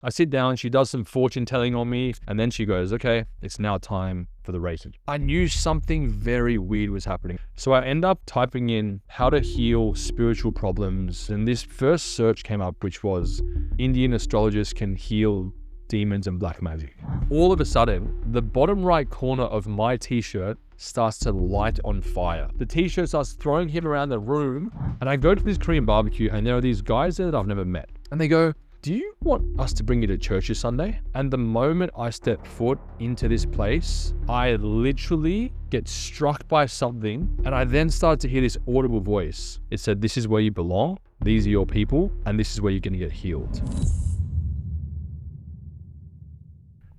I sit down, she does some fortune telling on me, and then she goes, okay, it's now time for the Reiki. I knew something very weird was happening. So I end up typing in how to heal spiritual problems. And this first search came up, which was Indian astrologists can heal demons and black magic. All of a sudden, the bottom right corner of my t-shirt starts to light on fire. The t-shirt starts throwing him around the room, and I go to this Korean barbecue, and there are these guys there that I've never met. And they go, do you want us to bring you to church this Sunday? And the moment I step foot into this place, I literally get struck by something, and I then start to hear this audible voice. It said, this is where you belong, these are your people, and this is where you're gonna get healed.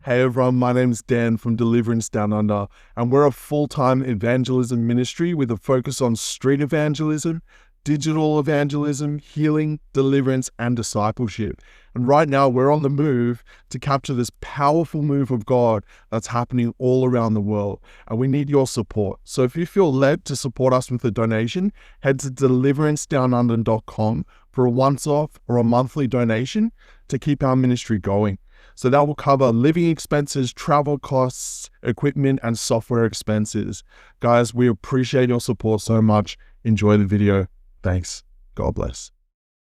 Hey everyone, my name's Dan from Deliverance Down Under, and we're a full-time evangelism ministry with a focus on street evangelism, digital evangelism, healing, deliverance, and discipleship. And right now we're on the move to capture this powerful move of God that's happening all around the world. And we need your support. So if you feel led to support us with a donation, head to deliveranceDownUnder.com for a once-off or a monthly donation to keep our ministry going. So that will cover living expenses, travel costs, equipment, and software expenses. Guys, we appreciate your support so much. Enjoy the video. Thanks. God bless.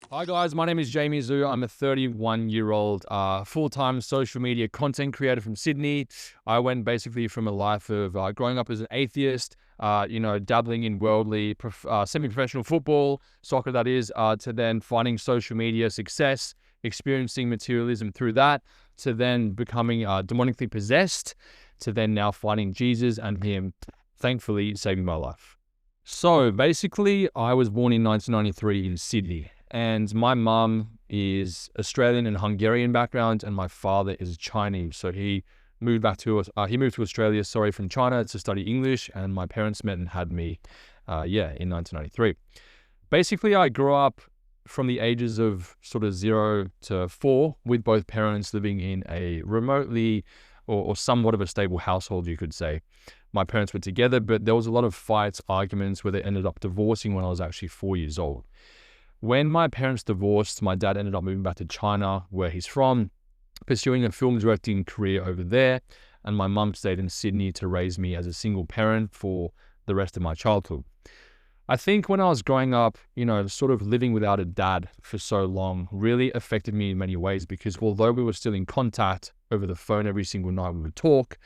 Hi guys, my name is Jamie Zhu. I'm a 31-year-old full-time social media content creator from Sydney. I went basically from a life of growing up as an atheist, dabbling in worldly, semi-professional football, soccer that is, to then finding social media success, experiencing materialism through that, to then becoming demonically possessed, to then now finding Jesus and him, thankfully, saving my life. So basically, I was born in 1993 in Sydney, and my mum is Australian and Hungarian background, and my father is Chinese. So he moved to Australia, from China to study English, and my parents met and had me, in 1993. Basically, I grew up from the ages of sort of 0 to 4 with both parents living in a remotely or somewhat of a stable household, you could say. My parents were together, but there was a lot of fights, arguments where they ended up divorcing when I was actually 4 years old. When my parents divorced, my dad ended up moving back to China, where he's from, pursuing a film directing career over there, and my mum stayed in Sydney to raise me as a single parent for the rest of my childhood. I think when I was growing up, sort of living without a dad for so long really affected me in many ways, because although we were still in contact over the phone every single night we would talk,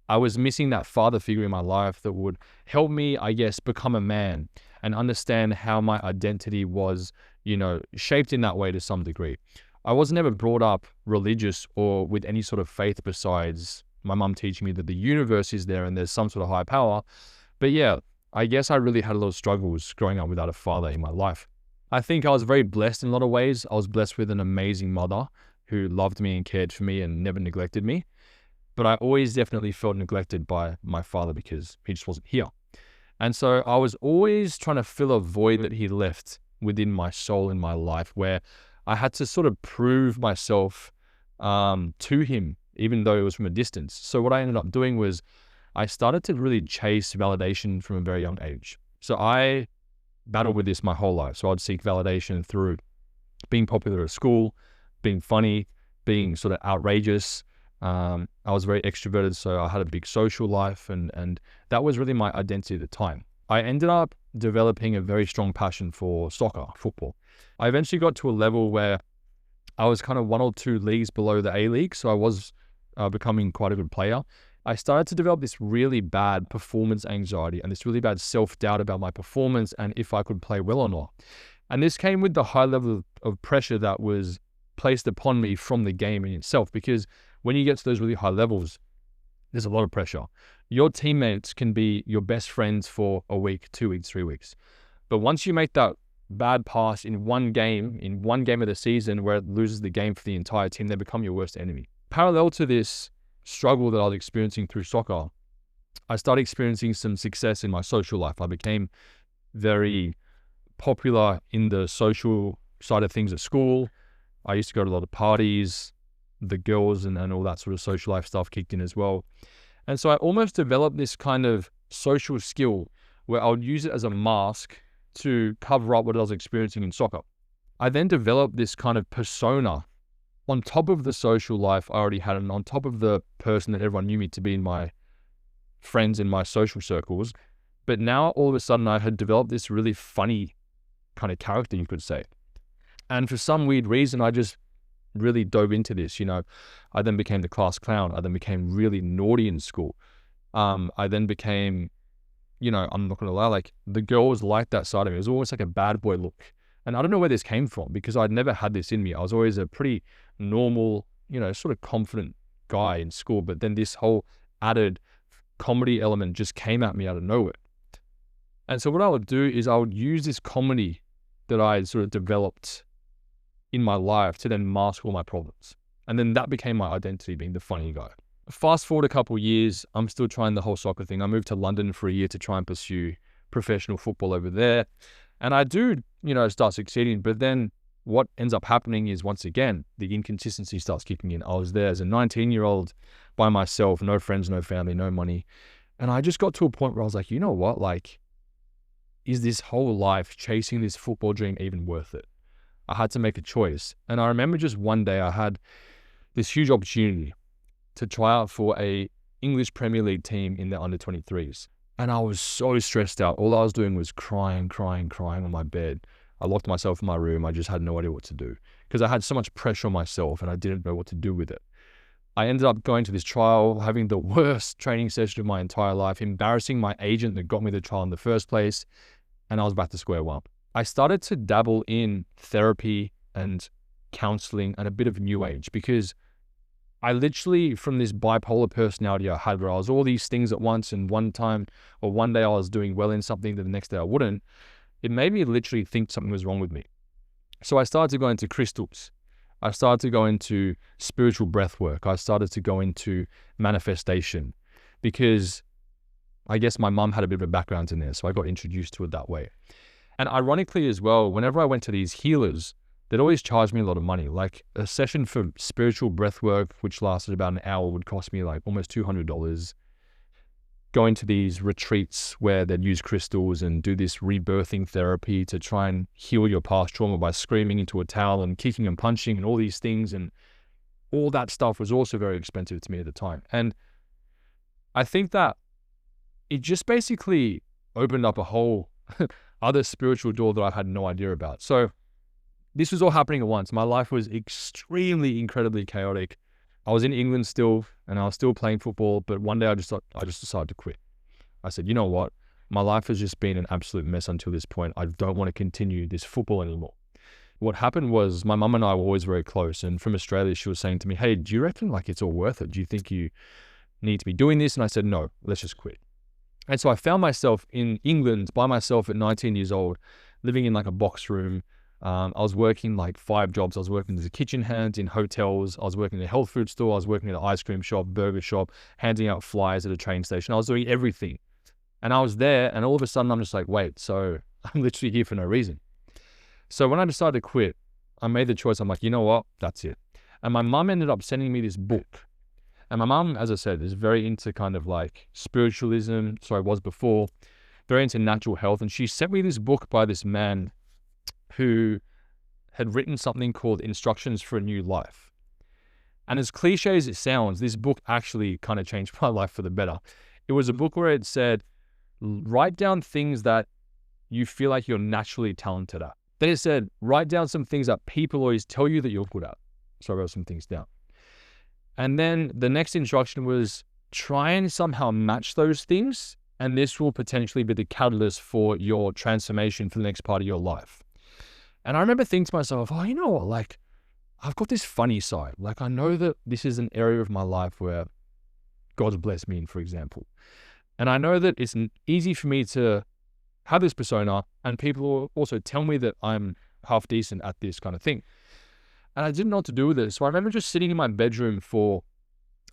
I was missing that father figure in my life that would help me, I guess, become a man and understand how my identity was, shaped in that way to some degree. I was never brought up religious or with any sort of faith besides my mum teaching me that the universe is there and there's some sort of higher power. But yeah, I guess I really had a lot of struggles growing up without a father in my life. I think I was very blessed in a lot of ways. I was blessed with an amazing mother who loved me and cared for me and never neglected me. But I always definitely felt neglected by my father because he just wasn't here. And so I was always trying to fill a void that he left within my soul in my life, where I had to sort of prove myself to him, even though it was from a distance. So what I ended up doing was I started to really chase validation from a very young age. So I battled with this my whole life. So I'd seek validation through being popular at school, being funny, being sort of outrageous. I was very extroverted, so I had a big social life, and that was really my identity at the time. I ended up developing a very strong passion for soccer, football. I eventually got to a level where I was kind of 1 or 2 leagues below the A-League, so I was becoming quite a good player. I started to develop this really bad performance anxiety and this really bad self-doubt about my performance and if I could play well or not. And this came with the high level of pressure that was placed upon me from the game in itself, because when you get to those really high levels, there's a lot of pressure. Your teammates can be your best friends for a week, 2 weeks, 3 weeks. But once you make that bad pass in one game of the season where it loses the game for the entire team, they become your worst enemy. Parallel to this struggle that I was experiencing through soccer, I started experiencing some success in my social life. I became very popular in the social side of things at school. I used to go to a lot of parties. The girls and all that sort of social life stuff kicked in as well. And so I almost developed this kind of social skill where I would use it as a mask to cover up what I was experiencing in soccer. I then developed this kind of persona on top of the social life I already had, and on top of the person that everyone knew me to be in my friends in my social circles, but now all of a sudden I had developed this really funny kind of character, you could say. And for some weird reason, I just really dove into this. I then became the class clown. I then became really naughty in school. I then became, I'm not going to lie, like the girls liked that side of me. It was almost like a bad boy look. And I don't know where this came from, because I'd never had this in me. I was always a pretty normal, sort of confident guy in school. But then this whole added comedy element just came at me out of nowhere. And so what I would do is I would use this comedy that I sort of developed in my life to then mask all my problems. And then that became my identity, being the funny guy. Fast forward a couple of years, I'm still trying the whole soccer thing. I moved to London for a year to try and pursue professional football over there. And I do, start succeeding. But then what ends up happening is, once again, the inconsistency starts kicking in. I was there as a 19-year-old by myself, no friends, no family, no money. And I just got to a point where I was like, you know what? Like, is this whole life chasing this football dream even worth it? I had to make a choice. And I remember just one day I had this huge opportunity to try out for a English Premier League team in the under 23s. And I was so stressed out. All I was doing was crying on my bed. I locked myself in my room. I just had no idea what to do, because I had so much pressure on myself and I didn't know what to do with it. I ended up going to this trial, having the worst training session of my entire life, embarrassing my agent that got me the trial in the first place. And I was back to square one. I started to dabble in therapy and counseling and a bit of new age, because I literally, from this bipolar personality I had, where I was all these things at once, and one day I was doing well in something, then the next day I wouldn't, it made me literally think something was wrong with me. So I started to go into crystals. I started to go into spiritual breath work. I started to go into manifestation, because I guess my mum had a bit of a background in there, so I got introduced to it that way. And ironically as well, whenever I went to these healers, they'd always charge me a lot of money. Like a session for spiritual breath work, which lasted about an hour, would cost me like almost $200. Going to these retreats where they'd use crystals and do this rebirthing therapy to try and heal your past trauma by screaming into a towel and kicking and punching and all these things. And all that stuff was also very expensive to me at the time. And I think that it just basically opened up a whole other spiritual door that I had no idea about. So this was all happening at once. My life was extremely, incredibly chaotic. I was in England still, and I was still playing football, but one day I just decided to quit. I said, you know what? My life has just been an absolute mess until this point. I don't want to continue this football anymore. What happened was, my mum and I were always very close, and from Australia, she was saying to me, hey, do you reckon like it's all worth it? Do you think you need to be doing this? And I said, no, let's just quit. And so I found myself in England by myself at 19 years old, living in like a box room. I was working like 5 jobs. I was working as a kitchen hand in hotels. I was working in a health food store. I was working at an ice cream shop, burger shop, handing out flyers at a train station. I was doing everything. And I was there, and all of a sudden I'm just like, wait, so I'm literally here for no reason. So when I decided to quit, I made the choice. I'm like, you know what? That's it. And my mum ended up sending me this book. And my mum, as I said, is very into kind of like spiritualism. So I was before, very into natural health. And she sent me this book by this man who had written something called Instructions for a New Life. And as cliche as it sounds, this book actually kind of changed my life for the better. It was a book where it said, write down things that you feel like you're naturally talented at. Then it said, write down some things that people always tell you that you're good at. So I wrote some things down. And then the next instruction was, try and somehow match those things, and this will potentially be the catalyst for your transformation for the next part of your life. And I remember thinking to myself, oh, you know what, like, I've got this funny side. Like, I know that this is an area of my life where God's blessed me in, for example. And I know that it's easy for me to have this persona, and people will also tell me that I'm half decent at this kind of thing. And I didn't know what to do with it. So I remember just sitting in my bedroom for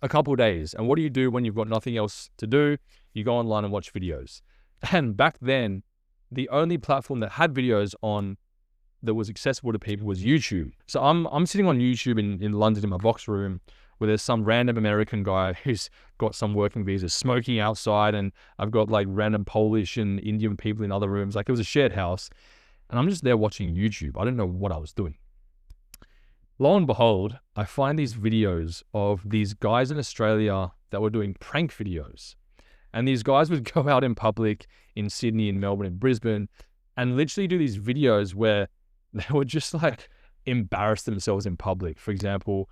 a couple of days. And what do you do when you've got nothing else to do? You go online and watch videos. And back then, the only platform that had videos on that was accessible to people was YouTube. So I'm sitting on YouTube in London in my box room, where there's some random American guy who's got some working visa smoking outside, and I've got like random Polish and Indian people in other rooms. Like, it was a shared house, and I'm just there watching YouTube. I didn't know what I was doing. Lo and behold, I find these videos of these guys in Australia that were doing prank videos. And these guys would go out in public in Sydney, in Melbourne, in Brisbane, and literally do these videos where they would just like embarrass themselves in public. For example,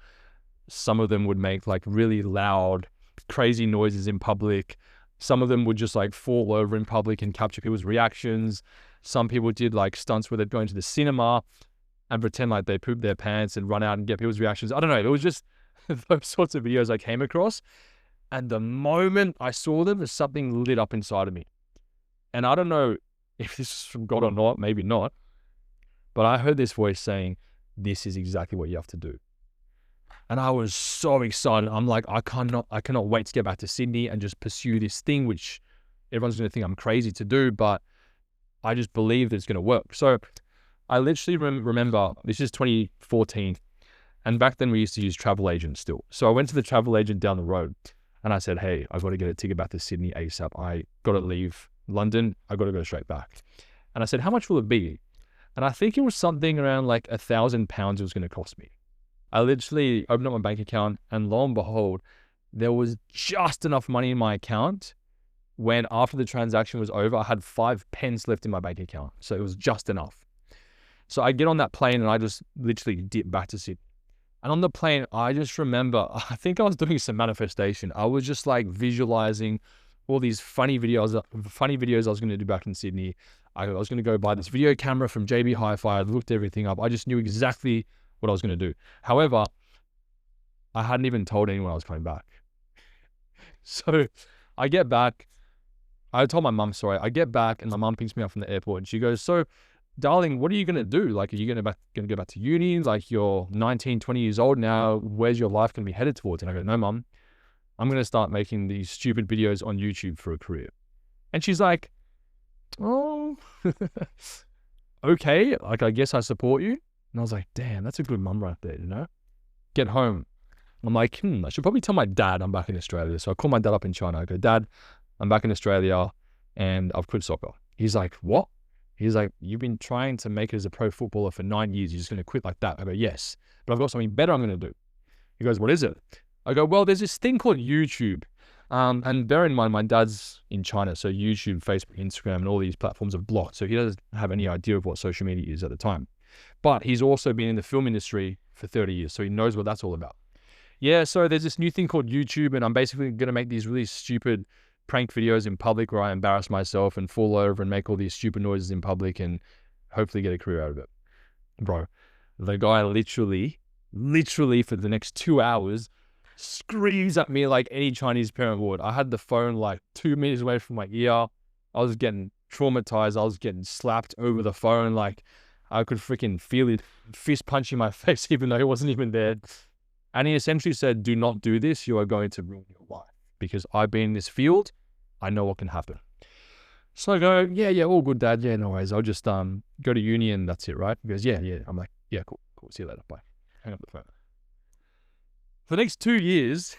some of them would make like really loud, crazy noises in public. Some of them would just like fall over in public and capture people's reactions. Some people did like stunts where they'd go into the cinema and pretend like they pooped their pants and run out and get people's reactions. I don't know. It was just those sorts of videos I came across. And the moment I saw them, something lit up inside of me. And I don't know if this is from God or not, maybe not. But I heard this voice saying, this is exactly what you have to do. And I was so excited. I'm like, I cannot wait to get back to Sydney and just pursue this thing, which everyone's going to think I'm crazy to do, but I just believe that it's going to work. So I literally remember, this is 2014, and back then we used to use travel agents still. So I went to the travel agent down the road and I said, hey, I got to get a ticket back to Sydney ASAP. I got to leave London. I got to go straight back. And I said, how much will it be? And I think it was something around like £1,000 it was going to cost me. I literally opened up my bank account and lo and behold, there was just enough money in my account when after the transaction was over, I had 5 pence left in my bank account. So it was just enough. So I get on that plane and I just literally dip back to Sydney. And on the plane, I just remember, I think I was doing some manifestation. I was just like visualizing all these funny videos I was going to do back in Sydney. I was going to go buy this video camera from JB Hi-Fi. I looked everything up. I just knew exactly what I was going to do. However, I hadn't even told anyone I was coming back. So I get back. I told my mum, sorry. I get back and my mum picks me up from the airport and she goes, so darling, what are you going to do? Like, are you going to go back to uni? Like, you're 19, 20 years old now. Where's your life going to be headed towards? And I go, no, mum, I'm going to start making these stupid videos on YouTube for a career. And she's like, oh, okay. Like, I guess I support you. And I was like, damn, that's a good mum right there, you know? Get home. I'm like, I should probably tell my dad I'm back in Australia. So I call my dad up in China. I go, Dad, I'm back in Australia and I've quit soccer. He's like, what? He's like, you've been trying to make it as a pro footballer for 9 years. You're just going to quit like that? I go, yes, but I've got something better I'm going to do. He goes, what is it? I go, well, there's this thing called YouTube. And bear in mind, my dad's in China. So YouTube, Facebook, Instagram, and all these platforms are blocked. So he doesn't have any idea of what social media is at the time. But he's also been in the film industry for 30 years. So he knows what that's all about. Yeah, so there's this new thing called YouTube. And I'm basically going to make these really stupid prank videos in public where I embarrass myself and fall over and make all these stupid noises in public and hopefully get a career out of it. Bro, the guy literally for the next 2 hours screams at me like any Chinese parent would. I had the phone like 2 meters away from my ear. I was getting traumatized. I was getting slapped over the phone. Like I could freaking feel it fist punching my face even though he wasn't even there. And he essentially said, do not do this. You are going to ruin your life. Because I've been in this field, I know what can happen. So I go, yeah, all good, Dad. Yeah, no worries. I'll just go to uni and that's it, right? He goes, yeah. I'm like, yeah, cool. See you later. Bye. Hang up the phone. For the next 2 years,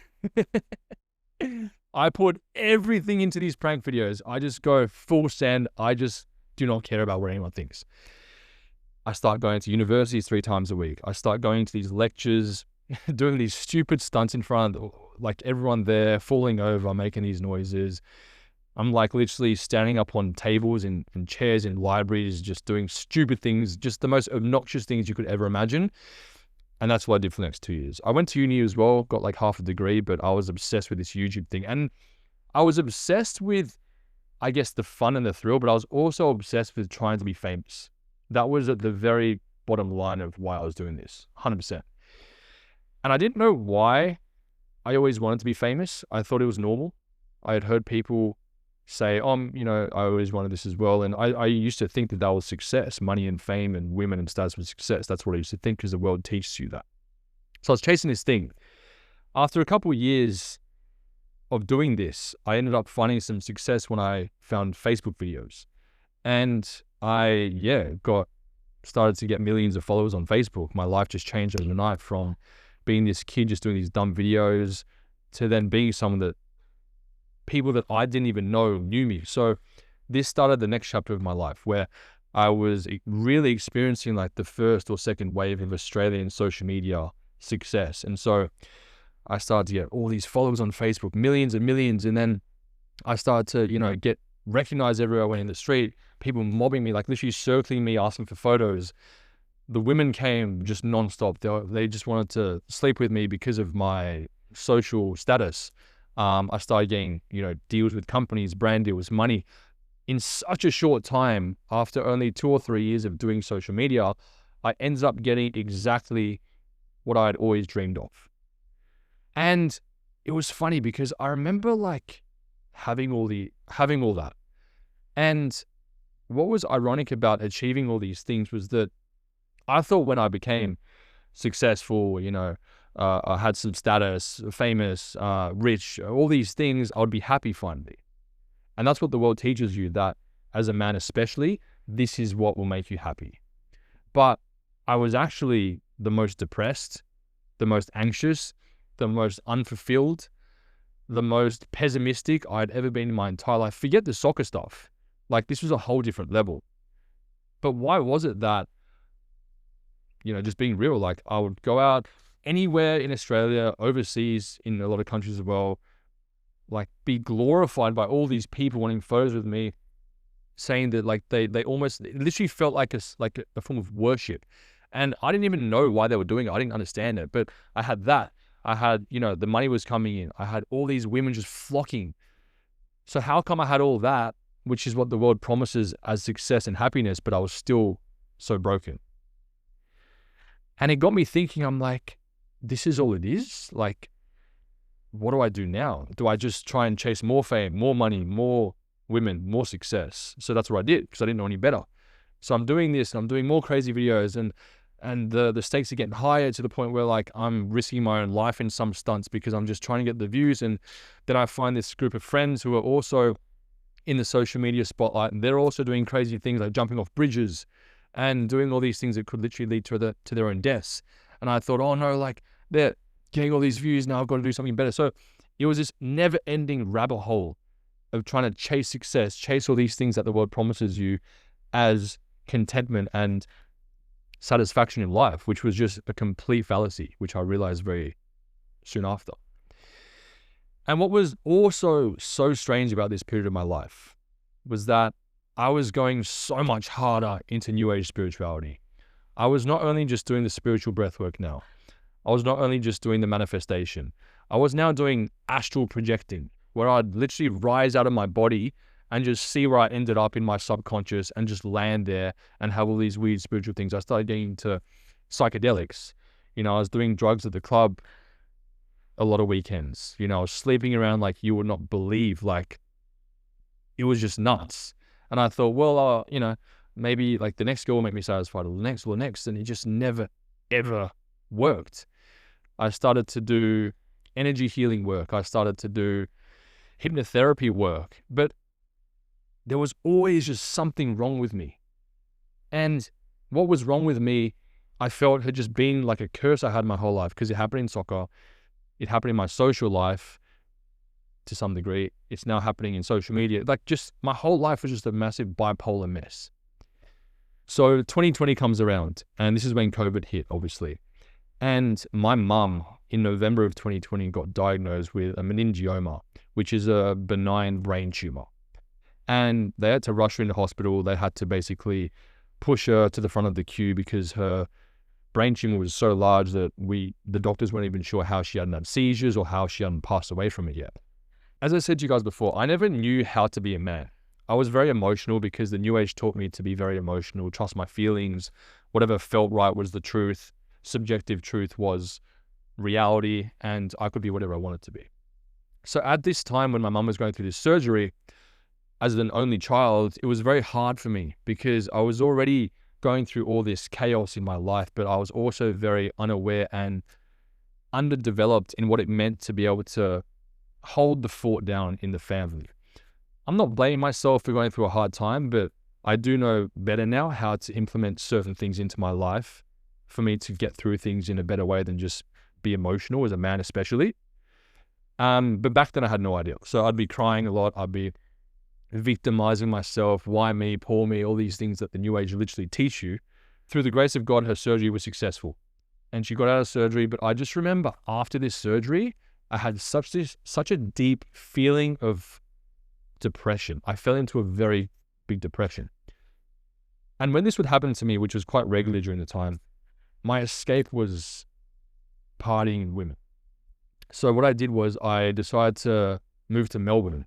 I put everything into these prank videos. I just go full send. I just do not care about what anyone thinks. I start going to universities 3 times a week. I start going to these lectures, doing these stupid stunts in front of like everyone there, falling over, making these noises. I'm like literally standing up on tables and chairs in libraries, just doing stupid things, just the most obnoxious things you could ever imagine. And that's what I did for the next 2 years. I went to uni as well, got like half a degree, but I was obsessed with this YouTube thing. And I was obsessed with, I guess, the fun and the thrill, but I was also obsessed with trying to be famous. That was at the very bottom line of why I was doing this, 100%. And I didn't know why I always wanted to be famous. I thought it was normal. I had heard people say, I always wanted this as well. And I used to think that was success, money and fame and women and status was success. That's what I used to think because the world teaches you that. So I was chasing this thing. After a couple of years of doing this, I ended up finding some success when I found Facebook videos. And I started to get millions of followers on Facebook. My life just changed overnight from being this kid just doing these dumb videos to then being someone that people that I didn't even know knew me. So this started the next chapter of my life where I was really experiencing like the first or second wave of Australian social media success. And so I started to get all these followers on Facebook, millions and millions. And then I started to, get recognized everywhere I went in the street, people mobbing me, like literally circling me, asking for photos. The women came just nonstop. They just wanted to sleep with me because of my social status. I started getting, deals with companies, brand deals, money. In such a short time, after only 2 or 3 years of doing social media, I ended up getting exactly what I had always dreamed of. And it was funny because I remember like having all that. And what was ironic about achieving all these things was that I thought when I became successful, I had some status, famous, rich, all these things, I would be happy finally. And that's what the world teaches you, that as a man especially, this is what will make you happy. But I was actually the most depressed, the most anxious, the most unfulfilled, the most pessimistic I'd ever been in my entire life. Forget the soccer stuff. Like, this was a whole different level. But why was it that, just being real, like I would go out anywhere in Australia, overseas, in a lot of countries as well, like be glorified by all these people wanting photos with me, saying that like they almost, it literally felt like a form of worship. And I didn't even know why they were doing it. I didn't understand it, but I had that. I had, the money was coming in. I had all these women just flocking. So how come I had all that, which is what the world promises as success and happiness, but I was still so broken? And it got me thinking, I'm like, this is all it is? Like, what do I do now? Do I just try and chase more fame, more money, more women, more success? So that's what I did, because I didn't know any better. So I'm doing this and I'm doing more crazy videos, and the stakes are getting higher to the point where like I'm risking my own life in some stunts because I'm just trying to get the views. And then I find this group of friends who are also in the social media spotlight, and they're also doing crazy things like jumping off bridges and doing all these things that could literally lead to their own deaths. And I thought, oh no, like they're getting all these views, now I've got to do something better. So it was this never-ending rabbit hole of trying to chase success, chase all these things that the world promises you as contentment and satisfaction in life, which was just a complete fallacy, which I realized very soon after. And what was also so strange about this period of my life was that I was going so much harder into New Age spirituality. I was not only just doing the spiritual breath work now, I was not only just doing the manifestation, I was now doing astral projecting, where I'd literally rise out of my body and just see where I ended up in my subconscious and just land there and have all these weird spiritual things. I started getting into psychedelics. I was doing drugs at the club a lot of weekends. I was sleeping around like you would not believe. Like, it was just nuts. And I thought, well, maybe like the next girl will make me satisfied, or the next. And it just never, ever worked. I started to do energy healing work. I started to do hypnotherapy work. But there was always just something wrong with me. And what was wrong with me, I felt had just been like a curse I had my whole life, because it happened in soccer. It happened in my social life to some degree. It's now happening in social media. Like, just my whole life was just a massive bipolar mess. So 2020 comes around, and this is when COVID hit, obviously. And my mum in November of 2020 got diagnosed with a meningioma, which is a benign brain tumor. And they had to rush her into hospital. They had to basically push her to the front of the queue because her brain tumor was so large that the doctors weren't even sure how she hadn't had seizures or how she hadn't passed away from it yet. As I said to you guys before, I never knew how to be a man. I was very emotional because the New Age taught me to be very emotional, trust my feelings. Whatever felt right was the truth. Subjective truth was reality, and I could be whatever I wanted to be. So at this time when my mum was going through this surgery, as an only child, it was very hard for me because I was already going through all this chaos in my life, but I was also very unaware and underdeveloped in what it meant to be able to hold the fort down in the family. I'm not blaming myself for going through a hard time, but I do know better now how to implement certain things into my life for me to get through things in a better way than just be emotional, as a man especially. But back then I had no idea. So I'd be crying a lot. I'd be victimizing myself, why me, poor me, all these things that the New Age literally teach you. Through the grace of God, her surgery was successful and she got out of surgery. But I just remember after this surgery, I had such a deep feeling of depression. I fell into a very big depression. And when this would happen to me, which was quite regularly during the time, my escape was partying with women. So what I did was I decided to move to Melbourne.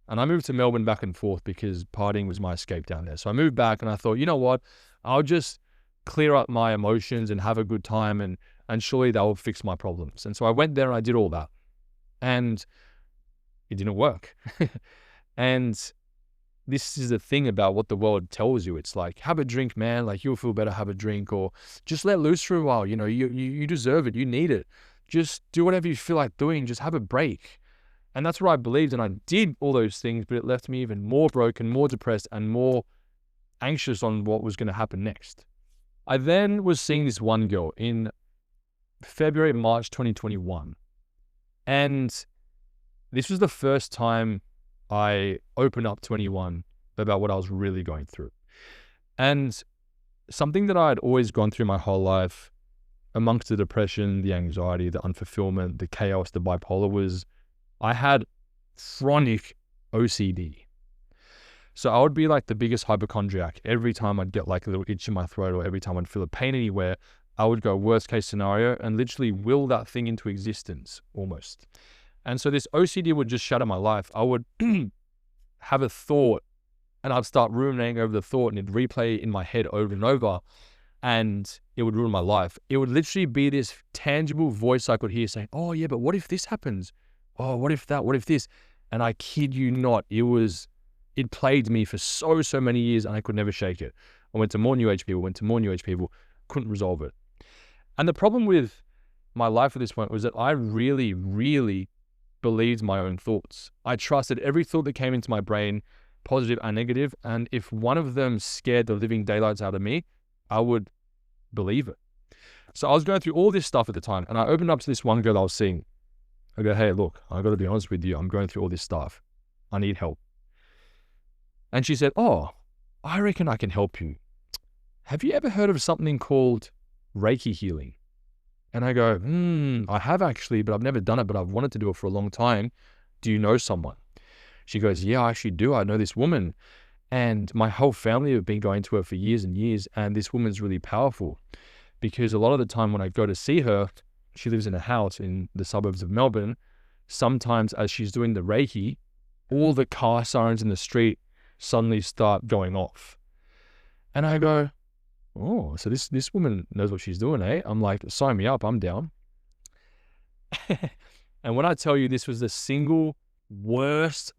And I moved to Melbourne back and forth because partying was my escape down there. So I moved back and I thought, you know what? I'll just clear up my emotions and have a good time and surely that will fix my problems. And so I went there and I did all that. And it didn't work. And this is the thing about what the world tells you. It's like, have a drink, man. Like, you'll feel better, have a drink, or just let loose for a while. You know, you deserve it. You need it. Just do whatever you feel like doing. Just have a break. And that's what I believed. And I did all those things, but it left me even more broken, more depressed, and more anxious on what was going to happen next. I then was seeing this one girl in February, March 2021. And this was the first time I opened up to anyone about what I was really going through. And something that I had always gone through my whole life, amongst the depression, the anxiety, the unfulfillment, the chaos, the bipolar, was I had chronic OCD. So I would be like the biggest hypochondriac. Every time I'd get like a little itch in my throat or every time I'd feel a pain anywhere, I would go worst case scenario and literally will that thing into existence almost. And so this OCD would just shatter my life. I would have a thought and I'd start ruminating over the thought and it'd replay in my head over and over and it would ruin my life. It would literally be this tangible voice I could hear saying, oh yeah, but what if this happens? Oh, what if that? What if this? And I kid you not, it plagued me for so many years and I could never shake it. I went to more New Age people, couldn't resolve it. And the problem with my life at this point was that I really believed my own thoughts. I trusted every thought that came into my brain, positive and negative, and if one of them scared the living daylights out of me, I would believe it. So I was going through all this stuff at the time, and I opened up to this one girl I was seeing. I go, hey, look, I got to be honest with you. I'm going through all this stuff. I need help. And she said, oh, I reckon I can help you. Have you ever heard of something called Reiki healing? And I go, I have actually, but I've never done it, but I've wanted to do it for a long time. Do you know someone? She goes, yeah, I actually do. I know this woman. And my whole family have been going to her for years and years. And this woman's really powerful because a lot of the time when I go to see her, she lives in a house in the suburbs of Melbourne. Sometimes as she's doing the Reiki, all the car sirens in the street suddenly start going off. And I go, oh, so this woman knows what she's doing, eh? I'm like, sign me up, I'm down. And when I tell you this was the single worst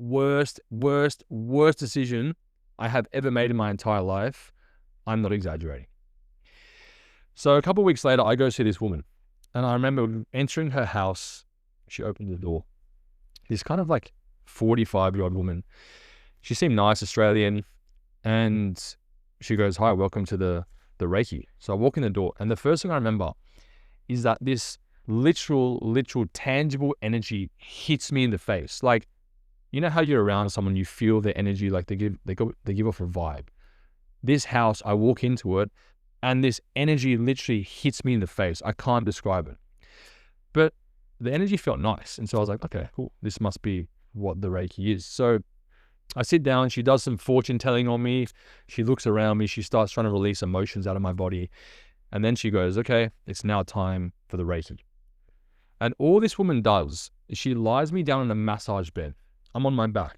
decision I have ever made in my entire life, I'm not exaggerating. So a couple of weeks later, I go see this woman. And I remember entering her house. She opened the door. This kind of like 45-year-old woman. She seemed nice, Australian. And she goes, hi, welcome to the Reiki. So I walk in the door. And the first thing I remember is that this literal tangible energy hits me in the face. Like, you know how you're around someone, you feel their energy, like they give off a vibe. This house, I walk into it, and this energy literally hits me in the face. I can't describe it. But the energy felt nice. And so I was like, okay, cool. This must be what the Reiki is. So I sit down, she does some fortune telling on me. She looks around me. She starts trying to release emotions out of my body. And then she goes, okay, it's now time for the Reiki. And all this woman does is she lies me down in a massage bed. I'm on my back.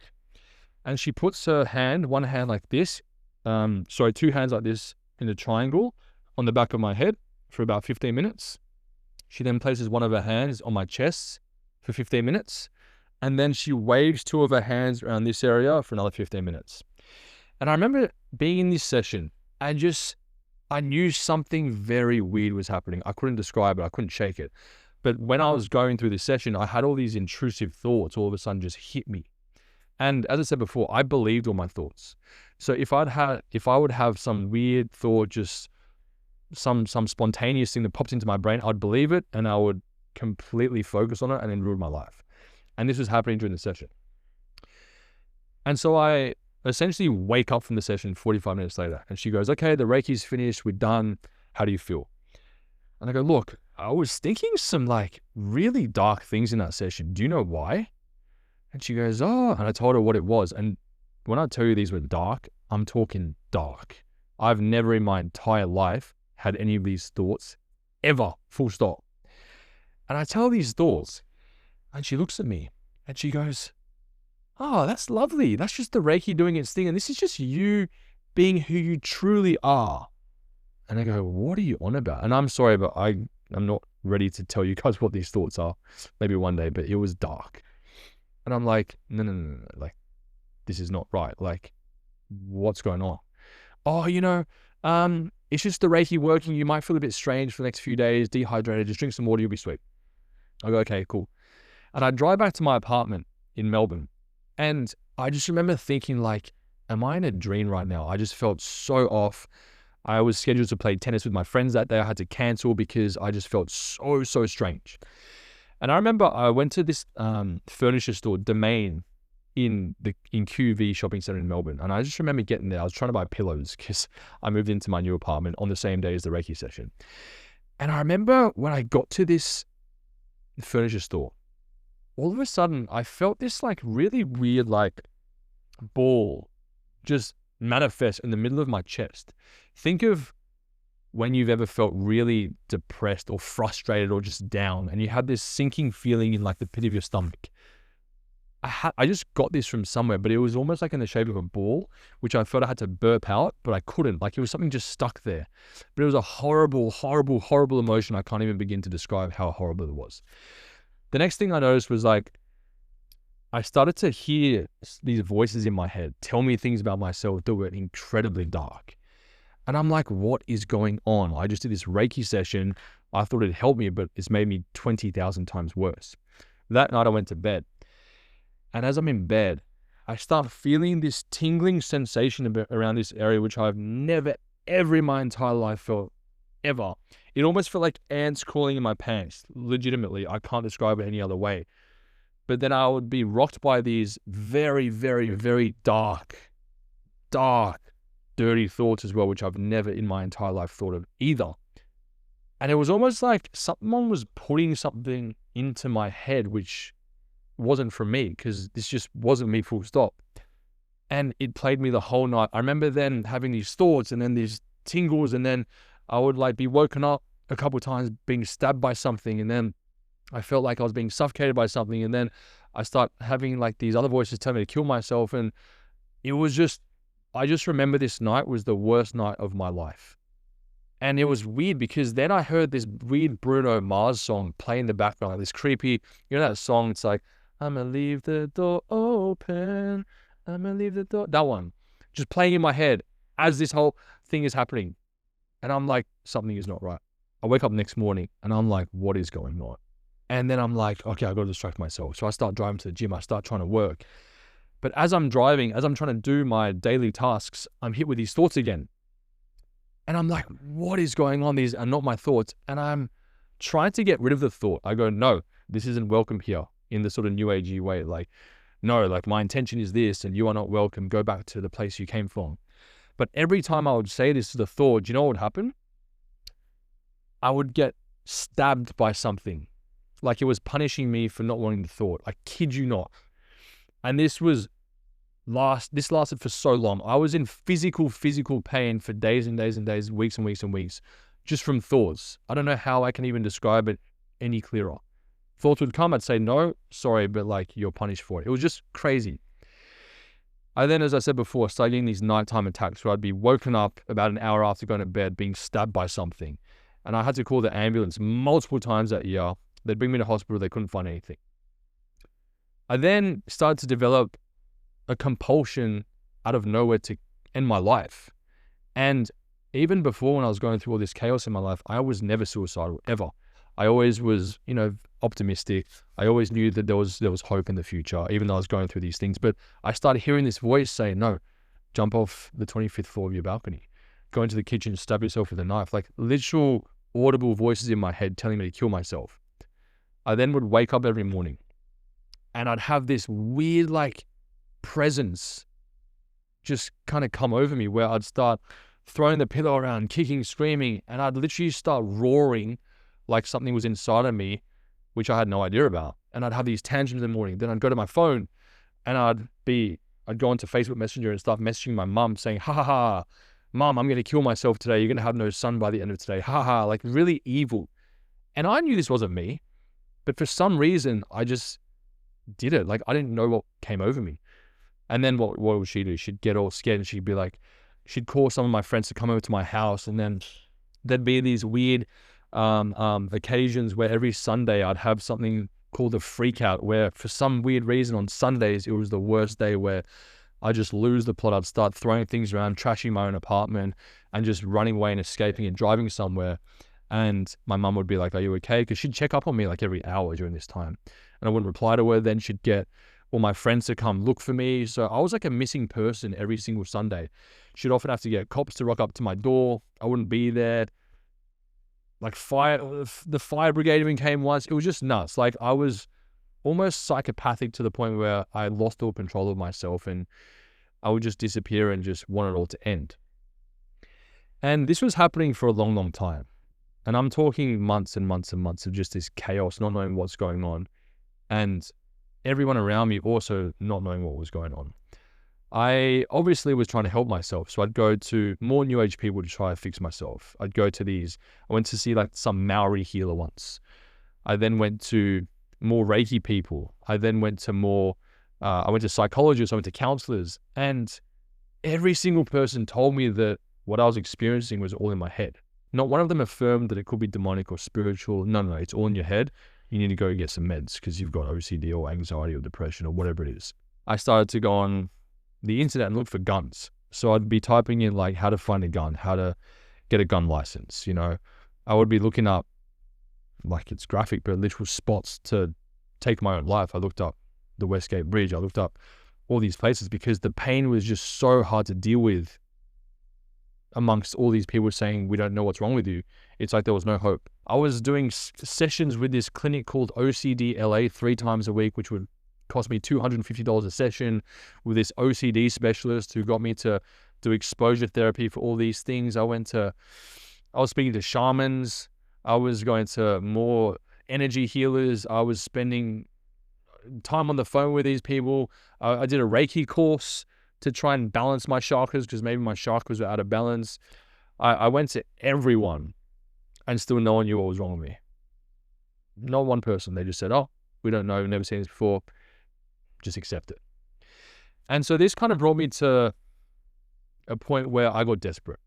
And she puts her hand, one hand like this, two hands like this in a triangle on the back of my head for about 15 minutes. She then places one of her hands on my chest for 15 minutes. And then she waves two of her hands around this area for another 15 minutes. And I remember being in this session, I knew something very weird was happening. I couldn't describe it. I couldn't shake it. But when I was going through this session, I had all these intrusive thoughts all of a sudden just hit me. And as I said before, I believed all my thoughts. So if I would have some weird thought, just some spontaneous thing that pops into my brain, I'd believe it and I would completely focus on it and then ruin my life. And this was happening during the session. And so I essentially wake up from the session 45 minutes later. And she goes, okay, the Reiki's finished. We're done. How do you feel? And I go, look, I was thinking some like really dark things in that session. Do you know why? And she goes, oh, and I told her what it was. And when I tell you these were dark, I'm talking dark. I've never in my entire life had any of these thoughts ever, full stop. And I tell these thoughts and she looks at me and she goes, oh, that's lovely. That's just the Reiki doing its thing. And this is just you being who you truly are. And I go, what are you on about? And I'm sorry, but I'm not ready to tell you guys what these thoughts are. Maybe one day, but it was dark. And I'm like, no. Like, this is not right. Like, what's going on? Oh, it's just the Reiki working. You might feel a bit strange for the next few days, dehydrated. Just drink some water, you'll be sweet. I go, okay, cool. And I drive back to my apartment in Melbourne. And I just remember thinking like, am I in a dream right now? I just felt so off. I was scheduled to play tennis with my friends that day. I had to cancel because I just felt so strange. And I remember I went to this furniture store, Domain, in QV shopping center in Melbourne. And I just remember getting there. I was trying to buy pillows because I moved into my new apartment on the same day as the Reiki session. And I remember when I got to this furniture store, all of a sudden I felt this like really weird like ball just manifest in the middle of my chest. Think of when you've ever felt really depressed or frustrated or just down and you had this sinking feeling in like the pit of your stomach. I just got this from somewhere, but it was almost like in the shape of a ball, which I felt I had to burp out, but I couldn't. Like it was something just stuck there. But it was a horrible emotion. I can't even begin to describe how horrible it was. The next thing I noticed was like, I started to hear these voices in my head tell me things about myself that were incredibly dark. And I'm like, what is going on? I just did this Reiki session. I thought it'd help me, but it's made me 20,000 times worse. That night I went to bed. And as I'm in bed, I start feeling this tingling sensation around this area, which I've never, ever in my entire life felt, ever. It almost felt like ants crawling in my pants. Legitimately, I can't describe it any other way. But then I would be rocked by these very, very, very dark, dirty thoughts as well, which I've never in my entire life thought of either. And it was almost like someone was putting something into my head, which wasn't from me, because this just wasn't me, full stop. And it played me the whole night. I remember then having these thoughts and then these tingles, and then I would like be woken up a couple of times being stabbed by something, and then I felt like I was being suffocated by something, and then I start having like these other voices tell me to kill myself. And it was just, I just remember this night was the worst night of my life. And it was weird because then I heard this weird Bruno Mars song play in the background, like this creepy, that song, it's like, I'ma leave the door open, I'ma leave the door, that one, just playing in my head as this whole thing is happening. And I'm like, something is not right. I wake up next morning and I'm like, what is going on? And then I'm like, okay, I got to distract myself. So I start driving to the gym. I start trying to work. But as I'm driving, as I'm trying to do my daily tasks, I'm hit with these thoughts again. And I'm like, what is going on? These are not my thoughts. And I'm trying to get rid of the thought. I go, no, this isn't welcome here, in the sort of new agey way. Like, no, like my intention is this and you are not welcome. Go back to the place you came from. But every time I would say this to the thought, do you know what would happen? I would get stabbed by something. Like it was punishing me for not wanting the thought. I kid you not. And this lasted for so long. I was in physical pain for days and days and days, weeks and weeks and weeks, just from thoughts. I don't know how I can even describe it any clearer. Thoughts would come, I'd say, no, sorry, but like you're punished for it. It was just crazy. I then, as I said before, started getting these nighttime attacks where I'd be woken up about an hour after going to bed being stabbed by something. And I had to call the ambulance multiple times that year. They'd bring me to hospital, they couldn't find anything. I then started to develop a compulsion out of nowhere to end my life. And even before, when I was going through all this chaos in my life, I was never suicidal, ever. I always was, optimistic. I always knew that there was hope in the future, even though I was going through these things. But I started hearing this voice saying, no, jump off the 25th floor of your balcony, go into the kitchen, stab yourself with a knife, like literal audible voices in my head telling me to kill myself. I then would wake up every morning and I'd have this weird, like, presence just kind of come over me, where I'd start throwing the pillow around, kicking, screaming, and I'd literally start roaring like something was inside of me, which I had no idea about. And I'd have these tantrums in the morning. Then I'd go to my phone and I'd go onto Facebook Messenger and start messaging my mum saying, ha ha ha, Mum, I'm going to kill myself today. You're going to have no son by the end of today. Ha ha, like really evil. And I knew this wasn't me, but for some reason, I just did it. Like I didn't know what came over me. And then what would she do? She'd get all scared and she'd call some of my friends to come over to my house. And then there'd be these weird occasions where every Sunday I'd have something called a freak out, where for some weird reason on Sundays, it was the worst day, where I just lose the plot. I'd start throwing things around, trashing my own apartment and just running away and escaping and driving somewhere. And my mum would be like, are you okay? Because she'd check up on me like every hour during this time. And I wouldn't reply to her. Then she'd get all my friends to come look for me. So I was like a missing person every single Sunday. She'd often have to get cops to rock up to my door. I wouldn't be there. Like the fire brigade even came once. It was just nuts. Like I was almost psychopathic to the point where I lost all control of myself and I would just disappear and just want it all to end. And this was happening for a long, long time. And I'm talking months and months and months of just this chaos, not knowing what's going on. And everyone around me also not knowing what was going on. I obviously was trying to help myself. So I'd go to more New Age people to try to fix myself. I went to see like some Maori healer once. I then went to more Reiki people. I then went to I went to psychologists, I went to counselors. And every single person told me that what I was experiencing was all in my head. Not one of them affirmed that it could be demonic or spiritual. No, it's all in your head. You need to go get some meds because you've got OCD or anxiety or depression or whatever it is. I started to go on the internet and look for guns. So I'd be typing in like how to find a gun, how to get a gun license. I would be looking up, like it's graphic, but literal spots to take my own life. I looked up the Westgate Bridge. I looked up all these places because the pain was just so hard to deal with amongst all these people saying, we don't know what's wrong with you. It's like there was no hope. I was doing sessions with this clinic called OCD LA 3 times a week, which would cost me $250 a session, with this OCD specialist who got me to do exposure therapy for all these things. I was speaking to shamans. I was going to more energy healers. I was spending time on the phone with these people. I did a Reiki course to try and balance my chakras because maybe my chakras were out of balance. I went to everyone and still no one knew what was wrong with me. Not one person. They just said, oh, we don't know. We've never seen this before. Just accept it. And so this kind of brought me to a point where I got desperate.